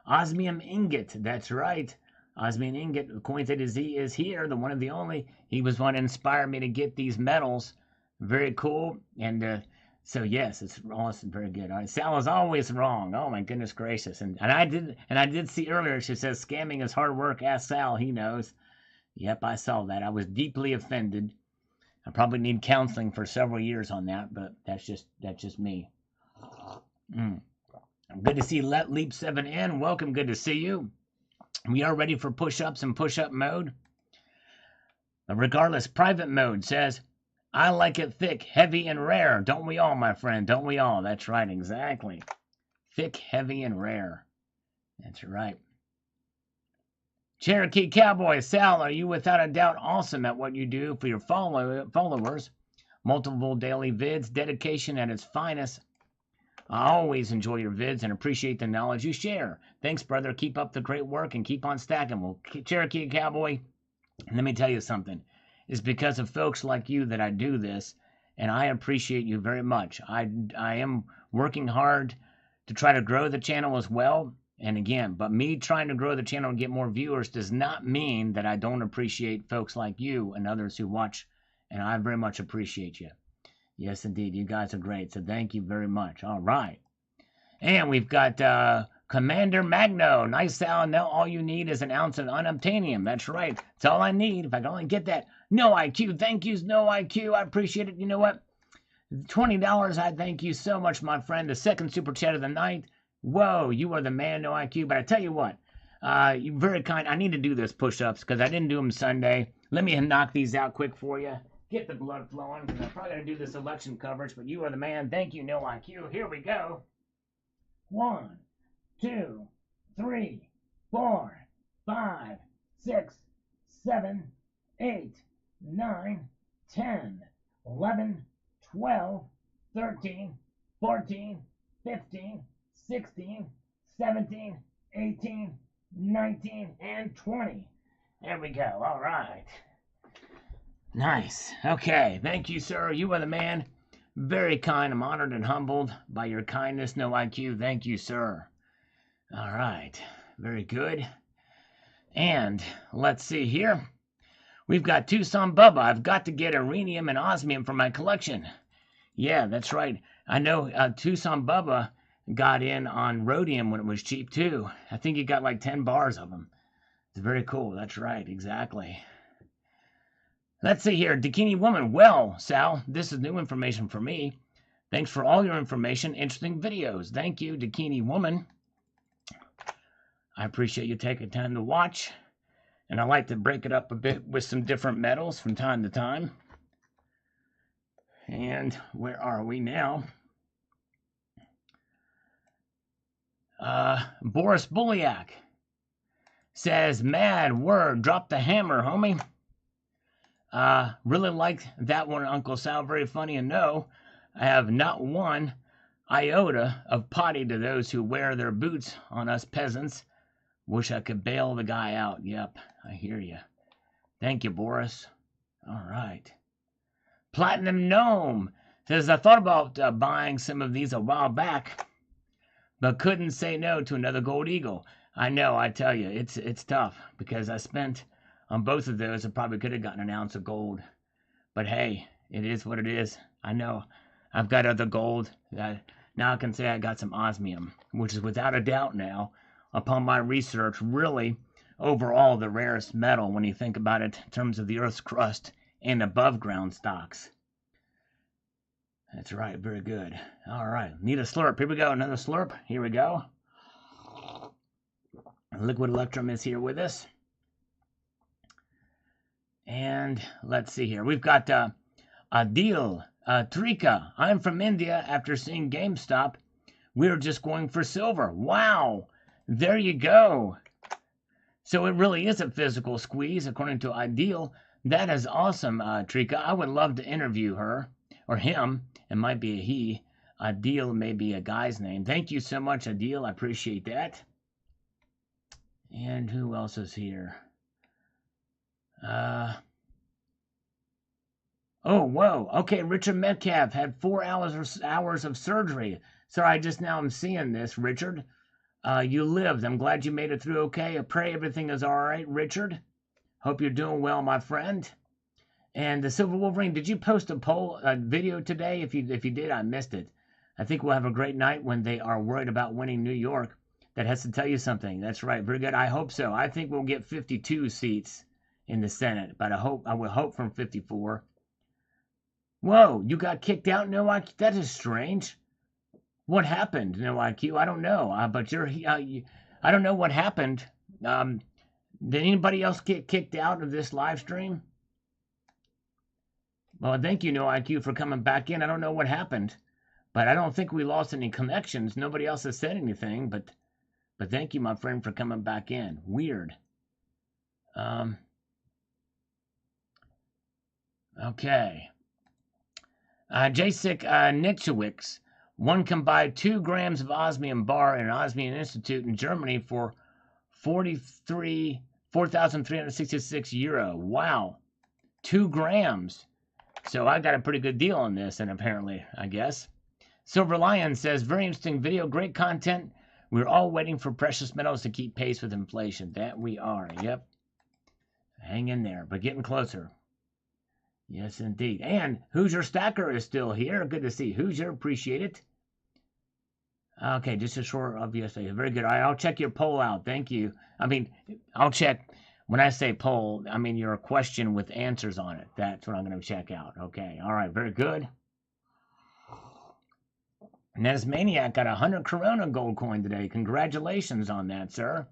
Osmium Ingot. That's right. Osmium Ingot. Coins A to Z is here. The one and the only. He was one to inspire me to get these metals. Very cool. And so, yes, it's awesome. Very good. All right. Sal is always wrong. Oh, my goodness gracious. And I did see earlier, she says, scamming is hard work. Ask Sal. He knows. Yep, I saw that. I was deeply offended. I probably need counseling for several years on that, but that's just me. Good to see Let Leap 7N. Welcome. Good to see you. We are ready for push-ups and push-up mode. But regardless, private mode says, I like it thick, heavy, and rare. Don't we all, my friend? Don't we all? That's right, exactly. Thick, heavy, and rare. That's right. Cherokee Cowboy, Sal, are you without a doubt awesome at what you do for your followers? Multiple daily vids, dedication at its finest. I always enjoy your vids and appreciate the knowledge you share. Thanks, brother. Keep up the great work and keep on stacking. Well, Cherokee Cowboy, let me tell you something. It's because of folks like you that I do this, and I appreciate you very much. I am working hard to try to grow the channel as well. And again, but me trying to grow the channel and get more viewers does not mean that I don't appreciate folks like you and others who watch, and I very much appreciate you. Yes, indeed. You guys are great, so thank you very much. All right. And we've got Commander Magno. Nice, Sal. Now all you need is an ounce of unobtainium. That's right. That's all I need. If I can only get that. No IQ. Thank you, No IQ. I appreciate it. You know what? $20. I thank you so much, my friend. The second super chat of the night. Whoa, you are the man, No IQ. But I tell you what, you're very kind. I need to do those push-ups because I didn't do them Sunday. Let me knock these out quick for you. Get the blood flowing because I'm probably going to do this election coverage. But you are the man. Thank you, No IQ. Here we go. 1, 2, 3, 4, 5, 6, 7, 8, 9, 10, 11, 12, 13, 14, 15, 16, 17, 18, 19, and 20. There we go. All right. Nice. Okay. Thank you, sir. You are the man. Very kind. I'm honored and humbled by your kindness, No IQ. Thank you, sir. All right. Very good. And let's see here. We've got Tucson Bubba. I've got to get rhenium and osmium for my collection. Yeah, that's right. I know Tucson Bubba got in on rhodium when it was cheap too. I think he got like 10 bars of them. It's very cool. That's right. Exactly. Let's see here. Bikini Woman. Well, Sal, this is new information for me. Thanks for all your information. Interesting videos. Thank you, Bikini Woman. I appreciate you taking time to watch. And I like to break it up a bit with some different metals from time to time. And where are we now? Boris Bulyak says, mad word, drop the hammer, homie. Really liked that one, Uncle Sal. Very funny. And no, I have not one iota of potty to those who wear their boots on us peasants. Wish I could bail the guy out. Yep, I hear you. Thank you, Boris. All right. Platinum Gnome says, I thought about buying some of these a while back, but couldn't say no to another gold eagle. I know, I tell you, it's tough, because I spent on both of those. I probably could have gotten an ounce of gold. But hey, it is what it is. I know I've got other gold. Now I can say I got some osmium, which is without a doubt now, upon my research, really overall the rarest metal when you think about it in terms of the Earth's crust and above ground stocks. That's right, very good. All right, need a slurp. Here we go, another slurp. Here we go. Liquid Electrum is here with us. And let's see here. We've got Adil Trika. I'm from India. After seeing GameStop, we're just going for silver. Wow, there you go. So it really is a physical squeeze, according to Adil. That is awesome, Trika. I would love to interview her, or him. It might be a he. Adil may be a guy's name. Thank you so much, Adil. I appreciate that. And who else is here? Oh, whoa. Okay, Richard Metcalf had 4 hours of surgery. Sorry, I just now am seeing this, Richard. You lived. I'm glad you made it through okay. I pray everything is all right, Richard. Hope you're doing well, my friend. And the Silver Wolverine, did you post a video today? If you did, I missed it. I think we'll have a great night when they are worried about winning New York. That has to tell you something. That's right. Very good. I hope so. I think we'll get 52 seats in the Senate, but I will hope from 54. Whoa, you got kicked out, No IQ? That is strange. What happened, No IQ? I don't know. But I don't know what happened. Did anybody else get kicked out of this live stream? Well, thank you, No IQ, for coming back in. I don't know what happened, but I don't think we lost any connections. Nobody else has said anything, but thank you, my friend, for coming back in. Weird. Okay. Jacek Nitschewicz. One can buy 2 grams of osmium bar in an Osmium Institute in Germany for 4,366 euro. Wow. 2 grams. So I got a pretty good deal on this, and apparently, I guess. Silver Lion says, very interesting video, great content. We're all waiting for precious metals to keep pace with inflation. That we are, yep. Hang in there, but getting closer. Yes, indeed. And Hoosier Stacker is still here. Good to see Hoosier. Appreciate it. Okay, just a short of yesterday. Very good. All right, I'll check your poll out. Thank you. I mean, I'll check. When I say poll, I mean your question with answers on it. That's what I'm going to check out. Okay. All right. Very good. Nesmaniac got 100 Corona gold coin today. Congratulations on that, sir.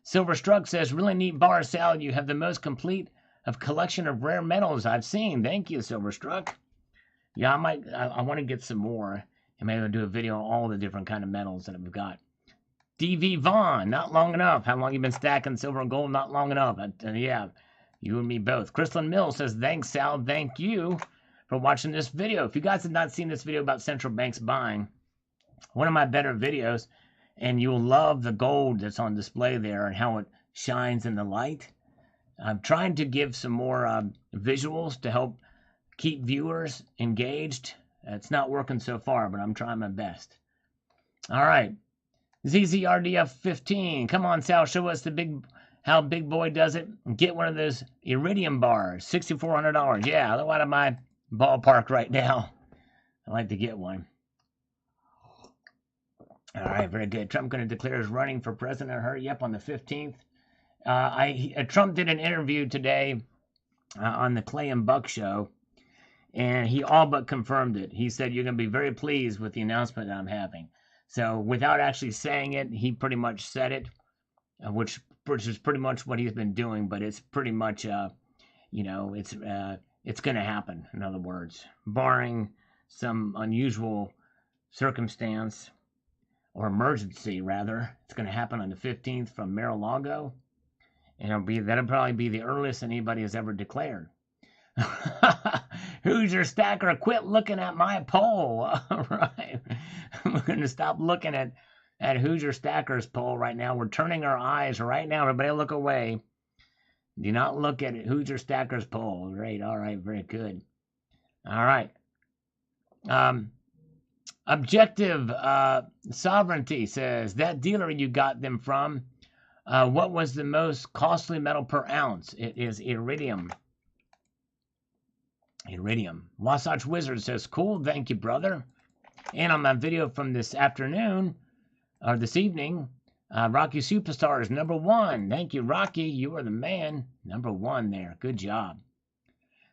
Silver Struck says, really neat bar salad. You have the most complete of collection of rare metals I've seen. Thank you, Silver Struck. Yeah, I want to get some more. And maybe I'll do a video on all the different kind of metals that we've got. DV Vaughn, not long enough. How long you been stacking silver and gold? Not long enough. Yeah, you and me both. Crystalline Mill says, thanks, Sal. Thank you for watching this video. If you guys have not seen this video about central banks buying, one of my better videos, and you'll love the gold that's on display there and how it shines in the light. I'm trying to give some more visuals to help keep viewers engaged. It's not working so far, but I'm trying my best. All right. ZZRDF15. Come on, Sal. Show us how Big Boy does it. Get one of those iridium bars. $6,400. Yeah, they're out of my ballpark right now. I'd like to get one. All right, very good. Trump going to declare his running for president. Hurry up on the 15th. Trump did an interview today on the Clay and Buck show, and he all but confirmed it. He said, you're going to be very pleased with the announcement that I'm having. So without actually saying it, he pretty much said it, which is pretty much what he's been doing, but it's pretty much, it's going to happen, in other words, barring some unusual circumstance or emergency, rather. It's going to happen on the 15th from Mar-a-Lago, and that'll probably be the earliest anybody has ever declared. Hoosier Stacker, quit looking at my poll. All right. We're going to stop looking at Hoosier Stacker's poll right now. We're turning our eyes right now. Everybody look away. Do not look at Hoosier Stacker's poll. Great. All right. Very good. All right. Objective Sovereignty says, that dealer you got them from, what was the most costly metal per ounce? It is iridium. Iridium. Wasatch Wizard says, cool, thank you, brother. And on my video from this afternoon, or this evening, Rocky Superstar is number 1. Thank you, Rocky. You are the man. Number 1 there. Good job.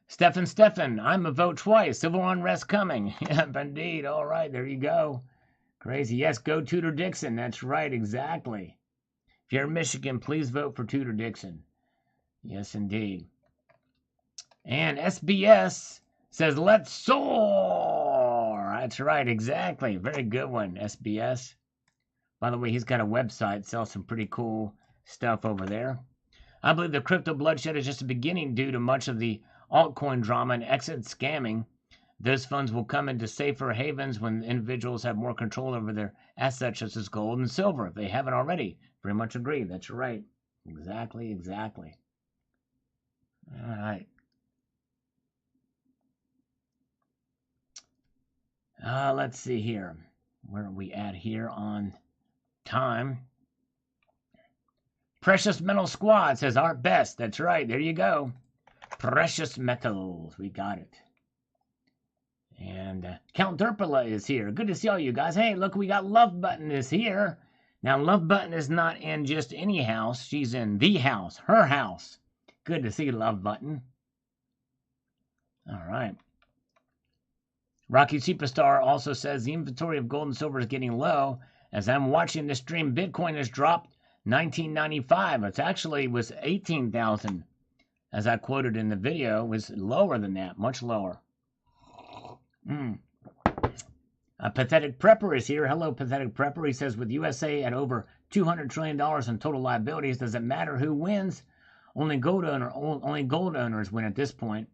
Stefan, I'm a vote twice. Civil unrest coming. Yep, indeed. All right, there you go. Crazy. Yes, go Tudor Dixon. That's right, exactly. If you're in Michigan, please vote for Tudor Dixon. Yes, indeed. And SBS says, let's soar. That's right, exactly. Very good one, SBS. By the way, he's got a website, sells some pretty cool stuff over there. I believe the crypto bloodshed is just the beginning due to much of the altcoin drama and exit scamming. Those funds will come into safer havens when individuals have more control over their assets, such as gold and silver, if they haven't already. Pretty much agree. That's right. Exactly. All right. Let's see here. Where are we at here on time? Precious Metal Squad says, Art Best. That's right. There you go. Precious Metals. We got it. And Count Derpala is here. Good to see all you guys. Hey, look, we got Love Button is here. Now, Love Button is not in just any house. She's in the house. Her house. Good to see Love Button. All right. Rocky Superstar also says the inventory of gold and silver is getting low. As I'm watching this stream, Bitcoin has dropped $19.95. It actually was $18,000. As I quoted in the video, it was lower than that, much lower. A Pathetic Prepper is here. Hello, Pathetic Prepper. He says, with USA at over $200 trillion in total liabilities, does it matter who wins? Only gold owners win at this point.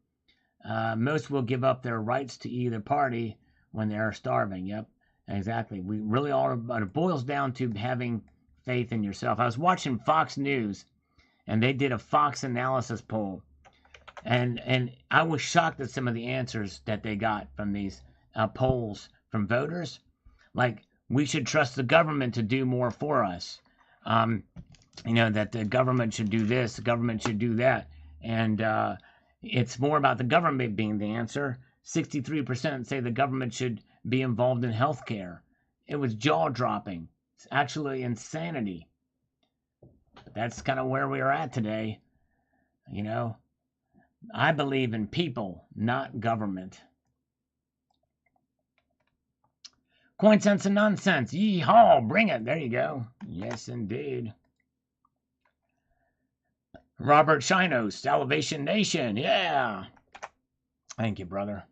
Most will give up their rights to either party when they are starving. Yep, exactly. We really are, but it boils down to having faith in yourself. I was watching Fox News, and they did a Fox analysis poll, and I was shocked at some of the answers that they got from these polls from voters. Like, we should trust the government to do more for us. That the government should do this, the government should do that, and it's more about the government being the answer. 63% say the government should be involved in healthcare. It was jaw-dropping. It's actually insanity. That's kind of where we are at today. I believe in people, not government. Coin Sense and Nonsense. Yee-haw, bring it. There you go. Yes, indeed. Robert Shinos, Salvation Nation. Yeah. Thank you, brother.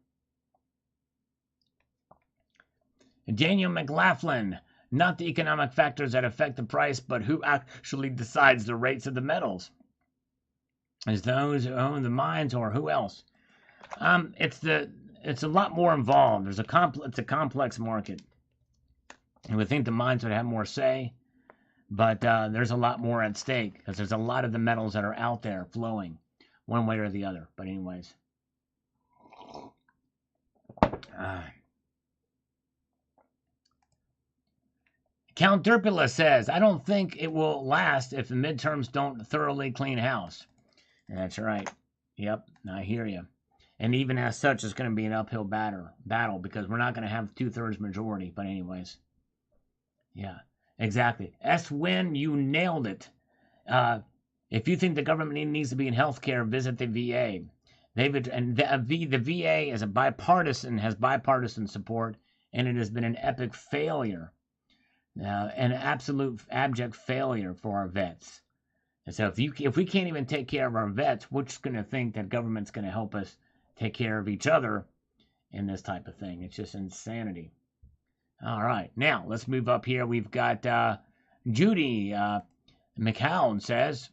Daniel McLaughlin. Not the economic factors that affect the price, but who actually decides the rates of the metals. Is those who own the mines or who else? It's a lot more involved. It's a complex market. And we think the mines would have more say. But there's a lot more at stake because there's a lot of the metals that are out there flowing one way or the other. But anyways. Count Derpula says, I don't think it will last if the midterms don't thoroughly clean house. And that's right. Yep, I hear you. And even as such, it's going to be an uphill battle because we're not going to have 2/3 majority. But anyways. Yeah. Exactly. S-Win, you nailed it. If you think the government needs to be in healthcare, visit the VA. The VA is has bipartisan support, and it has been an epic failure, an absolute abject failure for our vets. And so if we can't even take care of our vets, we're just going to think that government's going to help us take care of each other in this type of thing. It's just insanity. All right, now let's move up here. We've got Judy McCown says,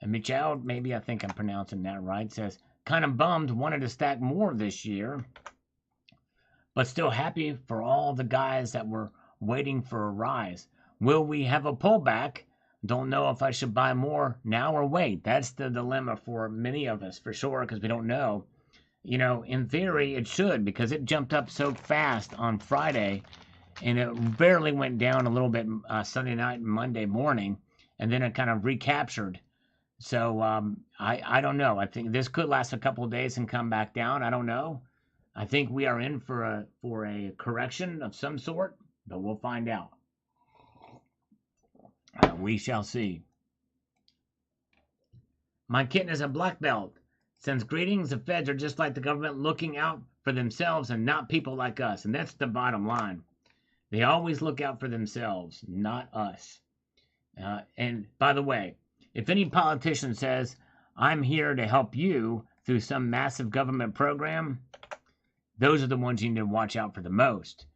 Mitchell, maybe I think I'm pronouncing that right, says, kind of bummed, wanted to stack more this year, but still happy for all the guys that were waiting for a rise. Will we have a pullback? Don't know if I should buy more now or wait. That's the dilemma for many of us, for sure, because we don't know. You know, in theory, it should, because it jumped up so fast on Friday, and it barely went down a little bit Sunday night and Monday morning, and then it kind of recaptured. So I don't know. I think this could last a couple of days and come back down. I don't know. I think we are in for a correction of some sort, but we'll find out. We shall see. My kitten is a black belt. Sends greetings. The feds are just like the government, looking out for themselves and not people like us. And that's the bottom line. They always look out for themselves, not us. And by the way, if any politician says, I'm here to help you through some massive government program, those are the ones you need to watch out for the most.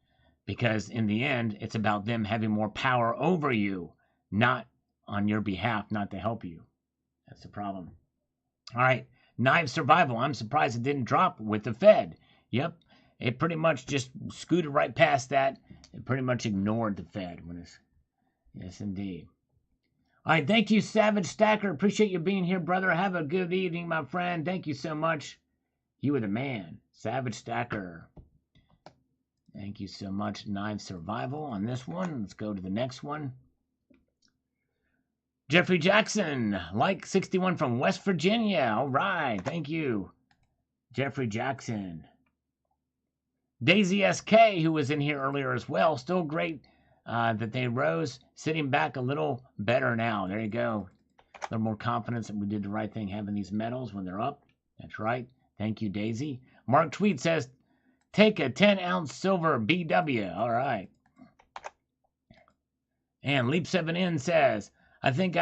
Because in the end, it's about them having more power over you, not on your behalf, not to help you. That's the problem. All right, Knife Survival. I'm surprised it didn't drop with the Fed. Yep, it pretty much just scooted right past that. It pretty much ignored the Fed. Yes, indeed. All right, thank you, Savage Stacker. Appreciate you being here, brother. Have a good evening, my friend. Thank you so much. You were the man, Savage Stacker. Thank you so much, Knife Survival, on this one. Let's go to the next one. Jeffrey Jackson, like 61 from West Virginia. All right, thank you, Jeffrey Jackson. Daisy SK, who was in here earlier as well, still great that they rose, sitting back a little better now. There you go. A little more confidence that we did the right thing having these medals when they're up. That's right. Thank you, Daisy. Mark Tweed says, take a 10-ounce silver BW. All right. And Leap7N says, I think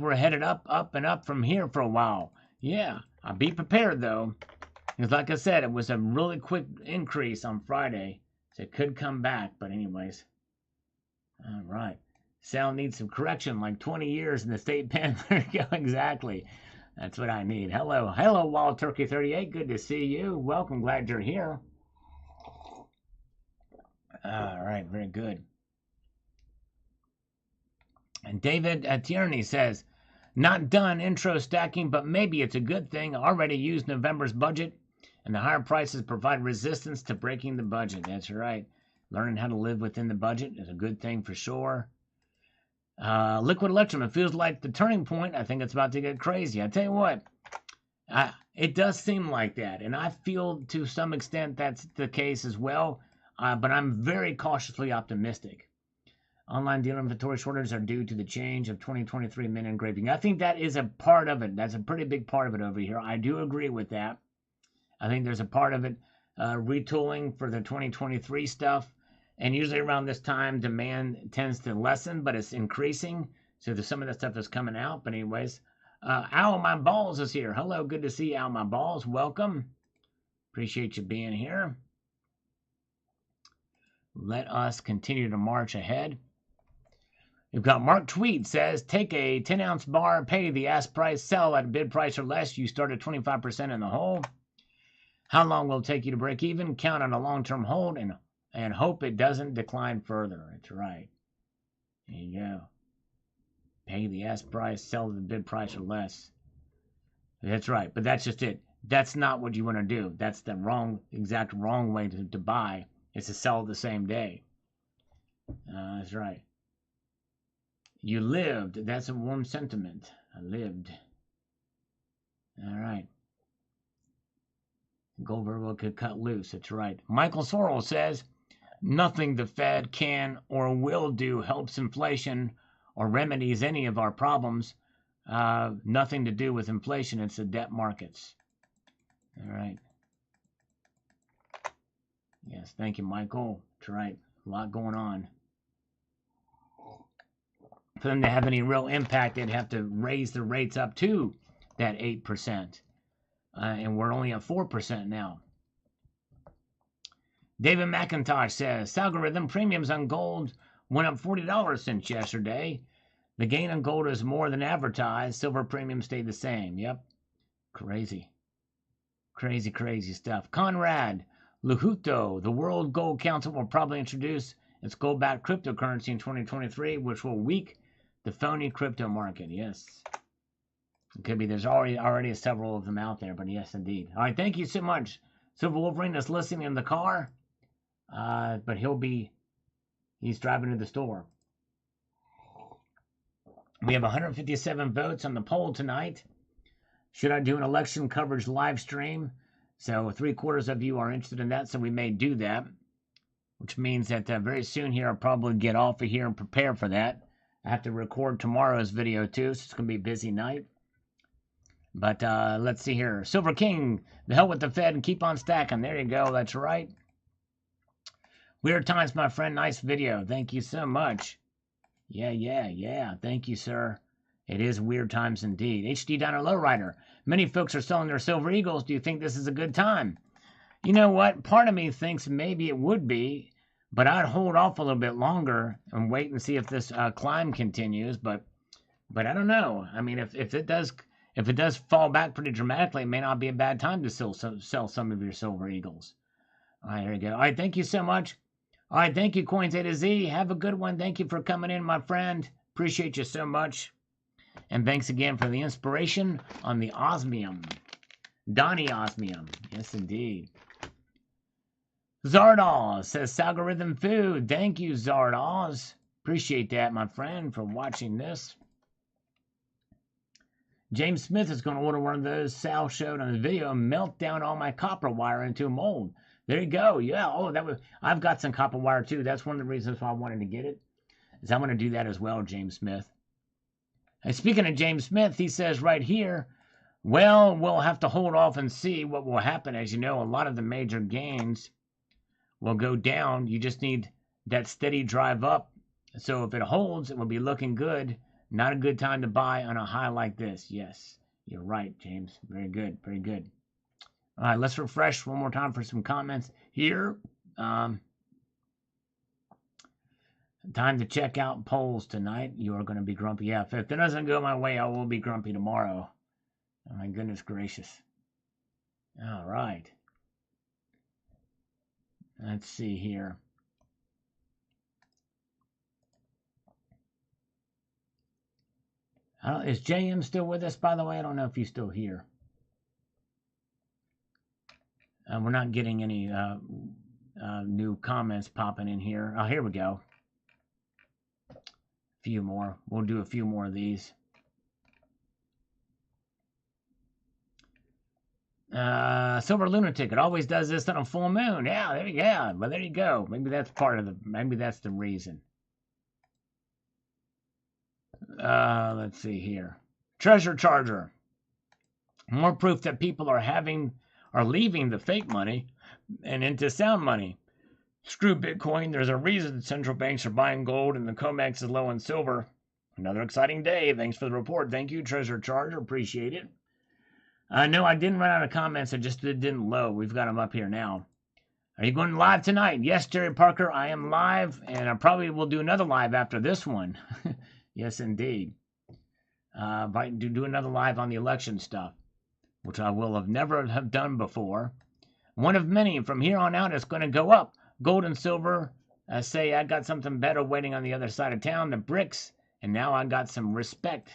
we're headed up and up from here for a while. Yeah, I'll be prepared though. Because like I said, it was a really quick increase on Friday. So it could come back, but anyways. All right. Sound needs some correction, like 20 years in the state pen. There you go, exactly. That's what I need. Hello, Wild Turkey 38. Good to see you. Welcome, glad you're here. All right, very good. And David Tierney says, not done intro stacking, but maybe it's a good thing. Already used November's budget, and the higher prices provide resistance to breaking the budget. That's right. Learning how to live within the budget is a good thing for sure. Liquid Electrum, it feels like the turning point. I think it's about to get crazy. I tell you what, it does seem like that, and I feel to some extent that's the case as well, but I'm very cautiously optimistic. Online dealer inventory shortages are due to the change of 2023 mint engraving. I think that is a part of it. That's a pretty big part of it over here. I do agree with that. I think there's a part of it retooling for the 2023 stuff. And usually around this time, demand tends to lessen, but it's increasing. So there's some of that stuff that's coming out. But anyways, Owl My Balls is here. Hello, good to see you, Owl My Balls. Welcome. Appreciate you being here. Let us continue to march ahead. We've got Mark Tweed says, take a 10-ounce bar, pay the ask price, sell at a bid price or less. You start at 25% in the hole. How long will it take you to break even? Count on a long-term hold and hope it doesn't decline further. That's right. There you go. Pay the ask price, sell at the bid price or less. That's right, but that's just it. That's not what you want to do. That's the exact wrong way to buy. Is to sell the same day. That's right. You lived. That's a warm sentiment. I lived. All right. Goldberg could cut loose. That's right. Michael Sorrell says, nothing the Fed can or will do helps inflation or remedies any of our problems. nothing to do with inflation. It's the debt markets. All right. Yes, thank you, Michael. That's right. A lot going on. For them to have any real impact, they'd have to raise the rates up to that 8%. And we're only at 4% now. David McIntosh says, algorithm premiums on gold went up $40 since yesterday. The gain on gold is more than advertised. Silver premium stayed the same. Yep. Crazy. Crazy, crazy stuff. Conrad Luhuto, the World Gold Council will probably introduce its gold-backed cryptocurrency in 2023, which will weaken the phony crypto market. Yes. It could be. There's already several of them out there, but yes, indeed. All right, thank you so much. Silver Wolverine is listening in the car, but he's driving to the store. We have 157 votes on the poll tonight. Should I do an election coverage live stream? So 3/4 of you are interested in that, so we may do that, which means that very soon here I'll probably get off of here and prepare for that. I have to record tomorrow's video too, so it's going to be a busy night. But let's see here. Silver King, the hell with the Fed and keep on stacking. There you go. That's right. Weird times, my friend. Nice video. Thank you so much. Yeah. Thank you, sir. It is weird times indeed. HD Diner Lowrider. Many folks are selling their Silver Eagles. Do you think this is a good time? You know what? Part of me thinks maybe it would be, but I'd hold off a little bit longer and wait and see if this climb continues. But I don't know. I mean, if it does fall back pretty dramatically, it may not be a bad time to sell some of your Silver Eagles. All right, here we go. All right, thank you so much. All right, thank you, Coins A to Z. Have a good one. Thank you for coming in, my friend. Appreciate you so much. And thanks again for the inspiration on the osmium. Donnie Osmium. Yes, indeed. Zardoz says, algorithm food. Thank you, Zardoz. Appreciate that, my friend, for watching this. James Smith is going to order one of those Sal showed on the video and melt down all my copper wire into a mold. There you go. Yeah. Oh, I've got some copper wire too. That's one of the reasons why I wanted to get it. Is I'm going to do that as well, James Smith. And speaking of James Smith, he says right here, well, we'll have to hold off and see what will happen. As you know, a lot of the major gains will go down. You just need that steady drive up. So if it holds, it will be looking good. Not a good time to buy on a high like this. Yes, you're right, James. Very good. Very good. All right, let's refresh one more time for some comments here. Time to check out polls tonight. You are going to be grumpy. Yeah, if it doesn't go my way, I will be grumpy tomorrow. Oh, my goodness gracious. All right. Let's see here. Is JM still with us, by the way? I don't know if he's still here. We're not getting any new comments popping in here. Oh, here we go. A few more. We'll do a few more of these. Silver Lunatic. It always does this on a full moon. Yeah, but there you go. Maybe that's maybe that's the reason. Let's see here. Treasure Charger. More proof that people are leaving the fake money and into sound money. Screw Bitcoin. There's a reason central banks are buying gold and the COMEX is low on silver. Another exciting day. Thanks for the report. Thank you, Treasure Charger. Appreciate it. No, I didn't run out of comments. It just didn't load. We've got them up here now. Are you going live tonight? Yes, Jerry Parker, I am live, and I probably will do another live after this one. Yes, indeed. Do another live on the election stuff, which I will never have done before. One of many. From here on out, it's going to go up. Gold and silver. Say I got something better waiting on the other side of town. The bricks. And now I got some respect.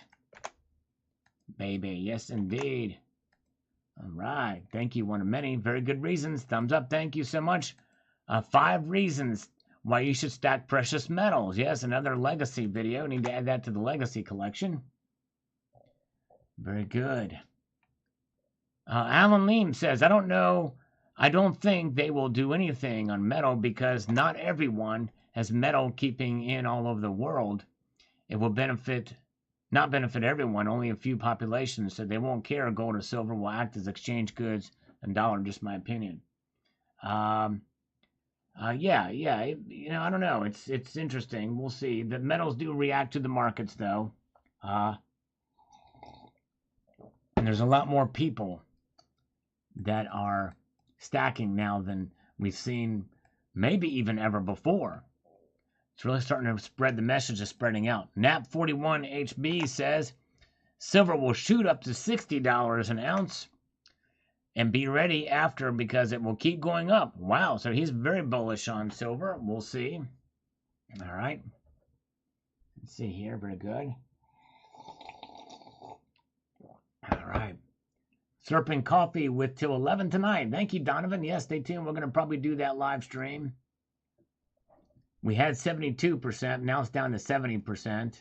Baby. Yes, indeed. All right. Thank you. One of many. Very good reasons. Thumbs up. Thank you so much. 5 reasons why you should stack precious metals. Yes, another legacy video. Need to add that to the legacy collection. Very good. Alan Leem says, I don't know. I don't think they will do anything on metal because not everyone has metal keeping in all over the world. It will benefit not benefit everyone, only a few populations, so they won't care. Gold or silver will act as exchange goods and dollar, just my opinion. Yeah, I don't know. It's interesting. We'll see. The metals do react to the markets, though. And there's a lot more people that are stacking now than we've seen maybe even ever before. It's really starting to spread. The message is spreading out. Nap41HB says silver will shoot up to $60 an ounce and be ready after because it will keep going up. Wow, so he's very bullish on silver. We'll see. All right. Let's see here. Very good. All right. Slurping coffee with till 11 tonight. Thank you, Donovan. Yes, stay tuned. We're going to probably do that live stream. We had 72%. Now it's down to 70%.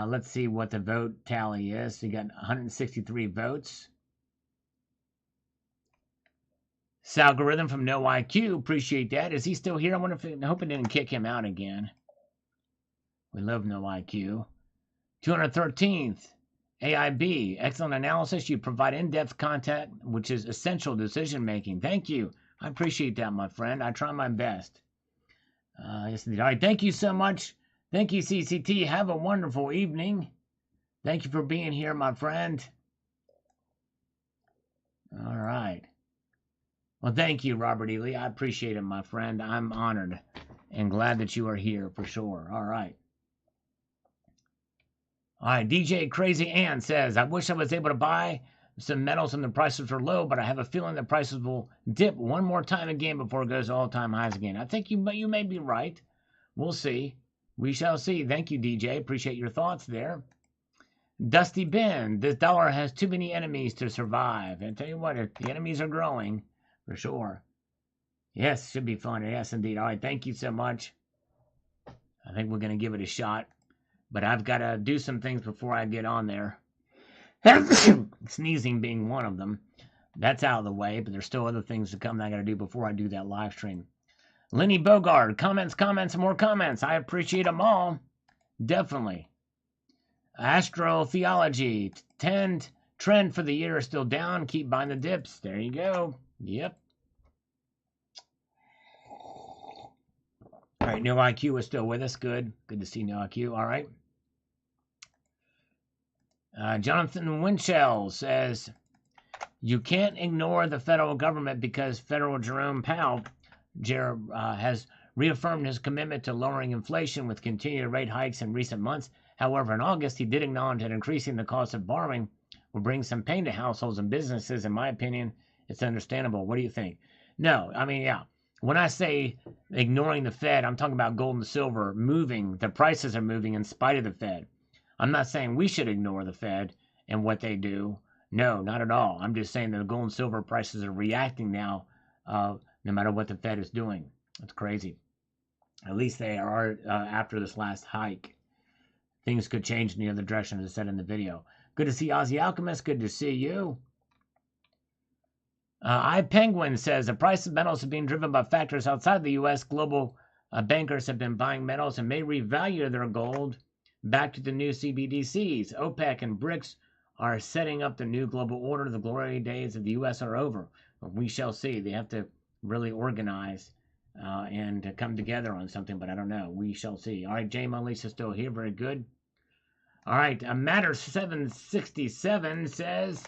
Let's see what the vote tally is. You got 163 votes. Salgorithm from No IQ. Appreciate that. Is he still here? I hope it didn't kick him out again. We love No IQ. 213th. AIB, excellent analysis. You provide in-depth content, which is essential decision making. Thank you. I appreciate that, my friend. I try my best. Yes, indeed. All right, thank you so much. Thank you, CCT. Have a wonderful evening. Thank you for being here, my friend. All right. Well, thank you, Robert Ely. I appreciate it, my friend. I'm honored and glad that you are here for sure. All right. All right, DJ Crazy Ann says, I wish I was able to buy some metals and the prices are low, but I have a feeling the prices will dip one more time again before it goes to all-time highs again. I think you may be right. We'll see. We shall see. Thank you, DJ. Appreciate your thoughts there. Dusty Ben, this dollar has too many enemies to survive. And tell you what, the enemies are growing, for sure. Yes, should be fun. Yes, indeed. All right, thank you so much. I think we're going to give it a shot. But I've got to do some things before I get on there. Sneezing being one of them. That's out of the way, but there's still other things to come that I got to do before I do that live stream. Lenny Bogard, comments, more comments. I appreciate them all. Definitely. Astrotheology, trend for the year is still down. Keep buying the dips. There you go. Yep. All right, No IQ is still with us. Good. Good to see No IQ. All right. Jonathan Winchell says, you can't ignore the federal government because Federal Jerome Powell has reaffirmed his commitment to lowering inflation with continued rate hikes in recent months. However, in August, he did acknowledge that increasing the cost of borrowing will bring some pain to households and businesses. In my opinion, it's understandable. What do you think? No, I mean, yeah. When I say ignoring the Fed, I'm talking about gold and silver moving. The prices are moving in spite of the Fed. I'm not saying we should ignore the Fed and what they do. No, not at all. I'm just saying that the gold and silver prices are reacting now no matter what the Fed is doing. It's crazy. At least they are after this last hike. Things could change in the other direction, as I said in the video. Good to see Ozzy Alchemist. Good to see you. iPenguin says the price of metals is being driven by factors outside the U.S. Global bankers have been buying metals and may revalue their gold back to the new CBDCs. OPEC and BRICS are setting up the new global order. The glory days of the U.S. are over. But we shall see. They have to really organize and to come together on something, but I don't know. We shall see. All right, Jay Lisa's still here. Very good. All right, Matter 767 says,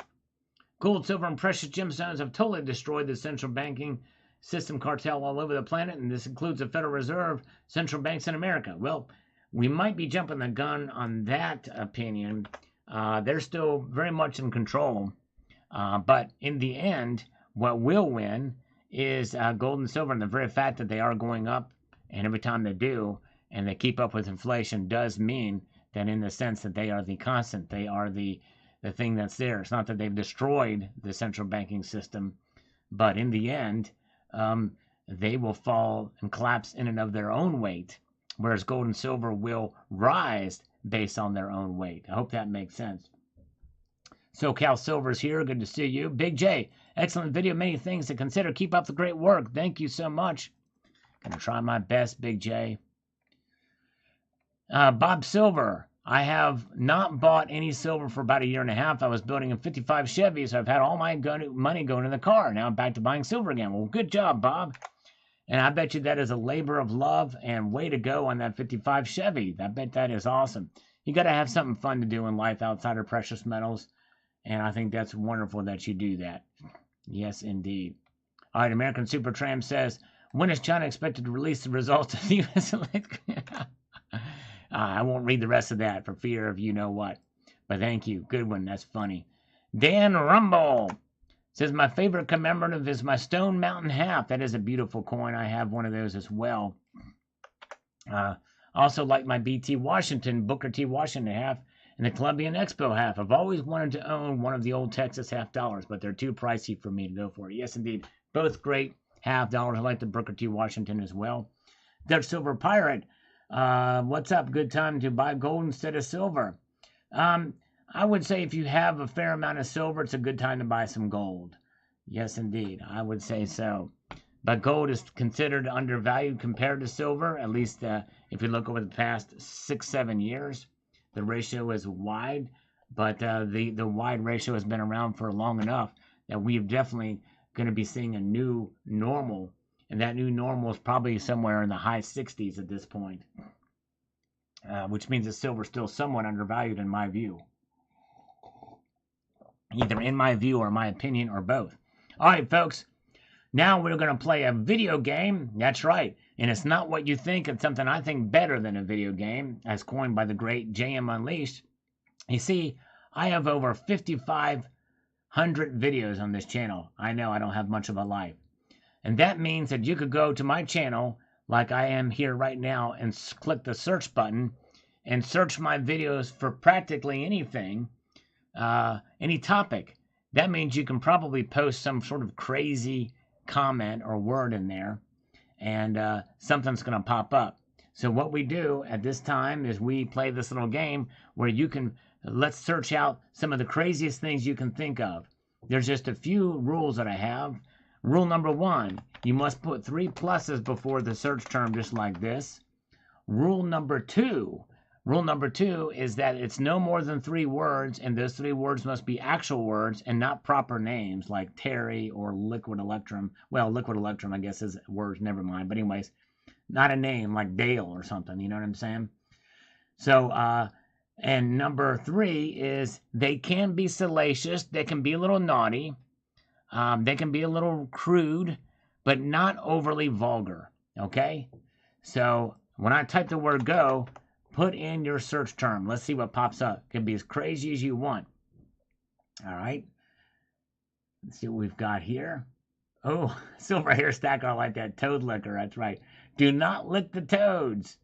gold, silver, and precious gemstones have totally destroyed the central banking system cartel all over the planet, and this includes the Federal Reserve, central banks in America. Well, we might be jumping the gun on that opinion. They're still very much in control. But in the end, what will win is gold and silver. And the very fact that they are going up, and every time they do, and they keep up with inflation, does mean that in the sense that they are the constant. They are the thing that's there. It's not that they've destroyed the central banking system, but in the end, they will fall and collapse in and of their own weight, whereas gold and silver will rise based on their own weight. I hope that makes sense. SoCal Silver's here. Good to see you. Big J, excellent video. Many things to consider. Keep up the great work. Thank you so much. Gonna try my best, Big J. Bob Silver. I have not bought any silver for about a year and a half. I was building a 55 Chevy, so I've had all my money going in the car. Now I'm back to buying silver again. Well, good job, Bob. And I bet you that is a labor of love, and way to go on that 55 Chevy. I bet that is awesome. You got to have something fun to do in life outside of precious metals, and I think that's wonderful that you do that. Yes, indeed. All right, American Supertramp says, when is China expected to release the results of the U.S. election? I won't read the rest of that for fear of you know what. But thank you. Good one. That's funny. Dan Rumble says, my favorite commemorative is my Stone Mountain half. That is a beautiful coin. I have one of those as well. Also like my BT Washington, Booker T. Washington half, and the Columbian Expo half. I've always wanted to own one of the old Texas half dollars, but they're too pricey for me to go for. Yes, indeed. Both great half dollars. I like the Booker T. Washington as well. Dutch Silver Pirate. What's up? Good time to buy gold instead of silver. I would say if you have a fair amount of silver, it's a good time to buy some gold. Yes, indeed. I would say so. But gold is considered undervalued compared to silver, at least if you look over the past 6-7 years. The ratio is wide, but the wide ratio has been around for long enough that we're definitely going to be seeing a new normal, and that new normal is probably somewhere in the high 60s at this point, which means that silver is still somewhat undervalued in my view. Either in my view or my opinion or both. All right, folks. Now we're going to play a video game. That's right. And it's not what you think. It's something I think better than a video game, as coined by the great JM Unleashed. You see, I have over 5,500 videos on this channel. I know I don't have much of a life. And that means that you could go to my channel, like I am here right now, and click the search button and search my videos for practically anything. Any topic. That means you can probably post some sort of crazy comment or word in there, and something's going to pop up. So what we do at this time is we play this little game where you can, let's search out some of the craziest things you can think of. There's just a few rules that I have. Rule number 1, you must put 3 pluses before the search term, just like this. Rule number 2 is that it's no more than 3 words, and those 3 words must be actual words and not proper names like Terry or Liquid Electrum. Well, Liquid Electrum, I guess, is words, never mind. But anyways, not a name like Dale or something, you know what I'm saying? So, and number 3 is they can be salacious, they can be a little naughty, they can be a little crude, but not overly vulgar, okay? So, when I type the word go, put in your search term. Let's see what pops up. It can be as crazy as you want. All right. Let's see what we've got here. Oh, silver hair stacker. I like that. Toad licker. That's right. Do not lick the toads.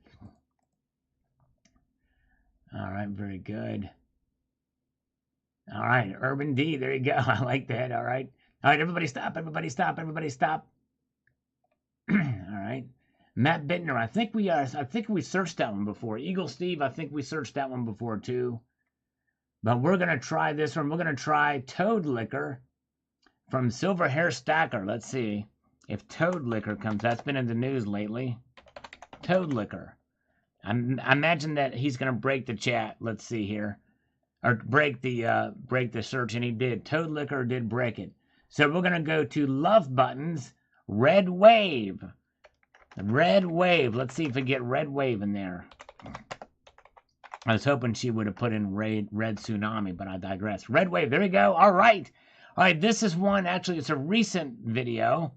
All right. Very good. All right. Urban D. There you go. I like that. All right. All right. Everybody stop. Everybody stop. Everybody stop. All right. Matt Bittner, I think we searched that one before. Eagle Steve, I think we searched that one before too. But we're gonna try this one. We're gonna try Toad Licker from Silver Hair Stacker. Let's see if Toad Licker comes. That's been in the news lately. Toad Licker. I imagine that he's gonna break the chat. Let's see here, or break the search, and he did. Toad Licker did break it. So we're gonna go to Love Buttons, Red Wave. Red Wave. Let's see if we get Red Wave in there. I was hoping she would have put in Red Tsunami, but I digress. Red Wave. There we go. All right. All right. This is one. Actually, it's a recent video,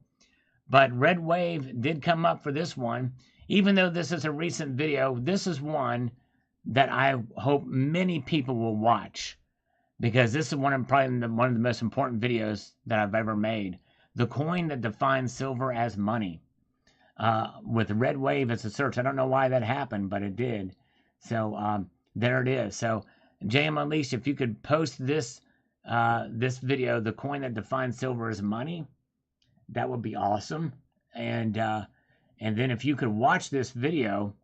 but Red Wave did come up for this one. Even though this is a recent video, this is one that I hope many people will watch, because this is probably one of the most important videos that I've ever made. The coin that defines silver as money. With Red Wave as a search. I don't know why that happened, but it did. So there it is. So JM Unleashed, if you could post this video, the coin that defines silver as money, that would be awesome. And then if you could watch this video,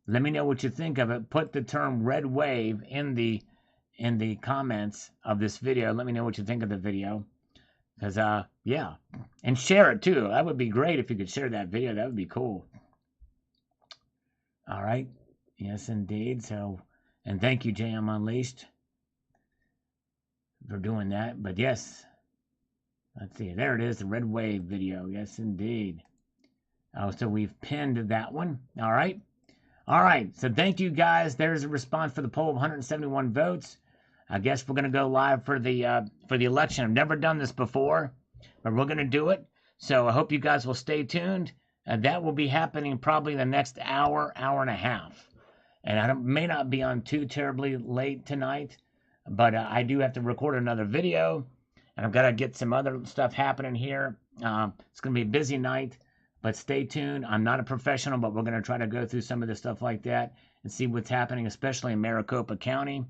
let me know what you think of it. Put the term Red Wave in the comments of this video. Let me know what you think of the video. Because, yeah. And share it, too. That would be great if you could share that video. That would be cool. All right. Yes, indeed. So, And thank you, JM Unleashed, for doing that. But yes, let's see. There it is, the red wave video. Yes, indeed. Oh, so we've pinned that one. All right. All right. So thank you, guys. There's a response for the poll of 171 votes. I guess we're going to go live for the election. I've never done this before, but we're going to do it. So I hope you guys will stay tuned. That will be happening probably the next hour, hour and a half. And I may not be on too terribly late tonight, but I do have to record another video, and I've got to get some other stuff happening here. It's going to be a busy night, but stay tuned. I'm not a professional, but we're going to try to go through some of the stuff like that and see what's happening, especially in Maricopa County.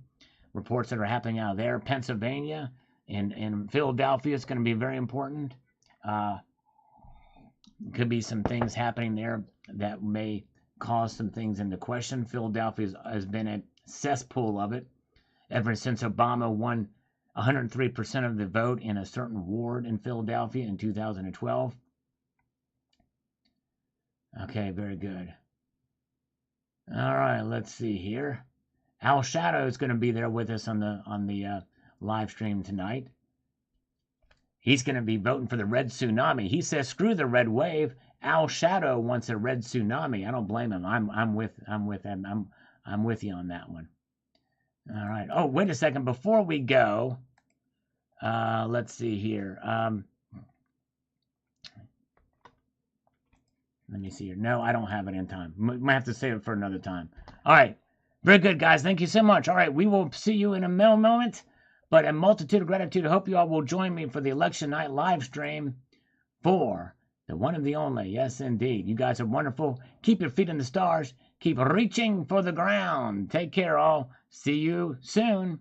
Reports that are happening out there. Pennsylvania and Philadelphia is going to be very important. Could be some things happening there that may cause some things into question. Philadelphia has been a cesspool of it ever since Obama won 103% of the vote in a certain ward in Philadelphia in 2012. Okay, very good. All right, let's see here. Al Shadow is going to be there with us on the live stream tonight. He's going to be voting for the red tsunami. He says, "Screw the red wave." Al Shadow wants a red tsunami. I don't blame him. I'm with him. I'm with you on that one. All right. Oh, wait a second. Before we go, let's see here. Let me see here. No, I don't have it in time. Might have to save it for another time. All right. Very good, guys. Thank you so much. All right. We will see you in a moment. But a multitude of gratitude. I hope you all will join me for the election night live stream for the one and the only. Yes, indeed. You guys are wonderful. Keep your feet in the stars. Keep reaching for the ground. Take care, all. See you soon.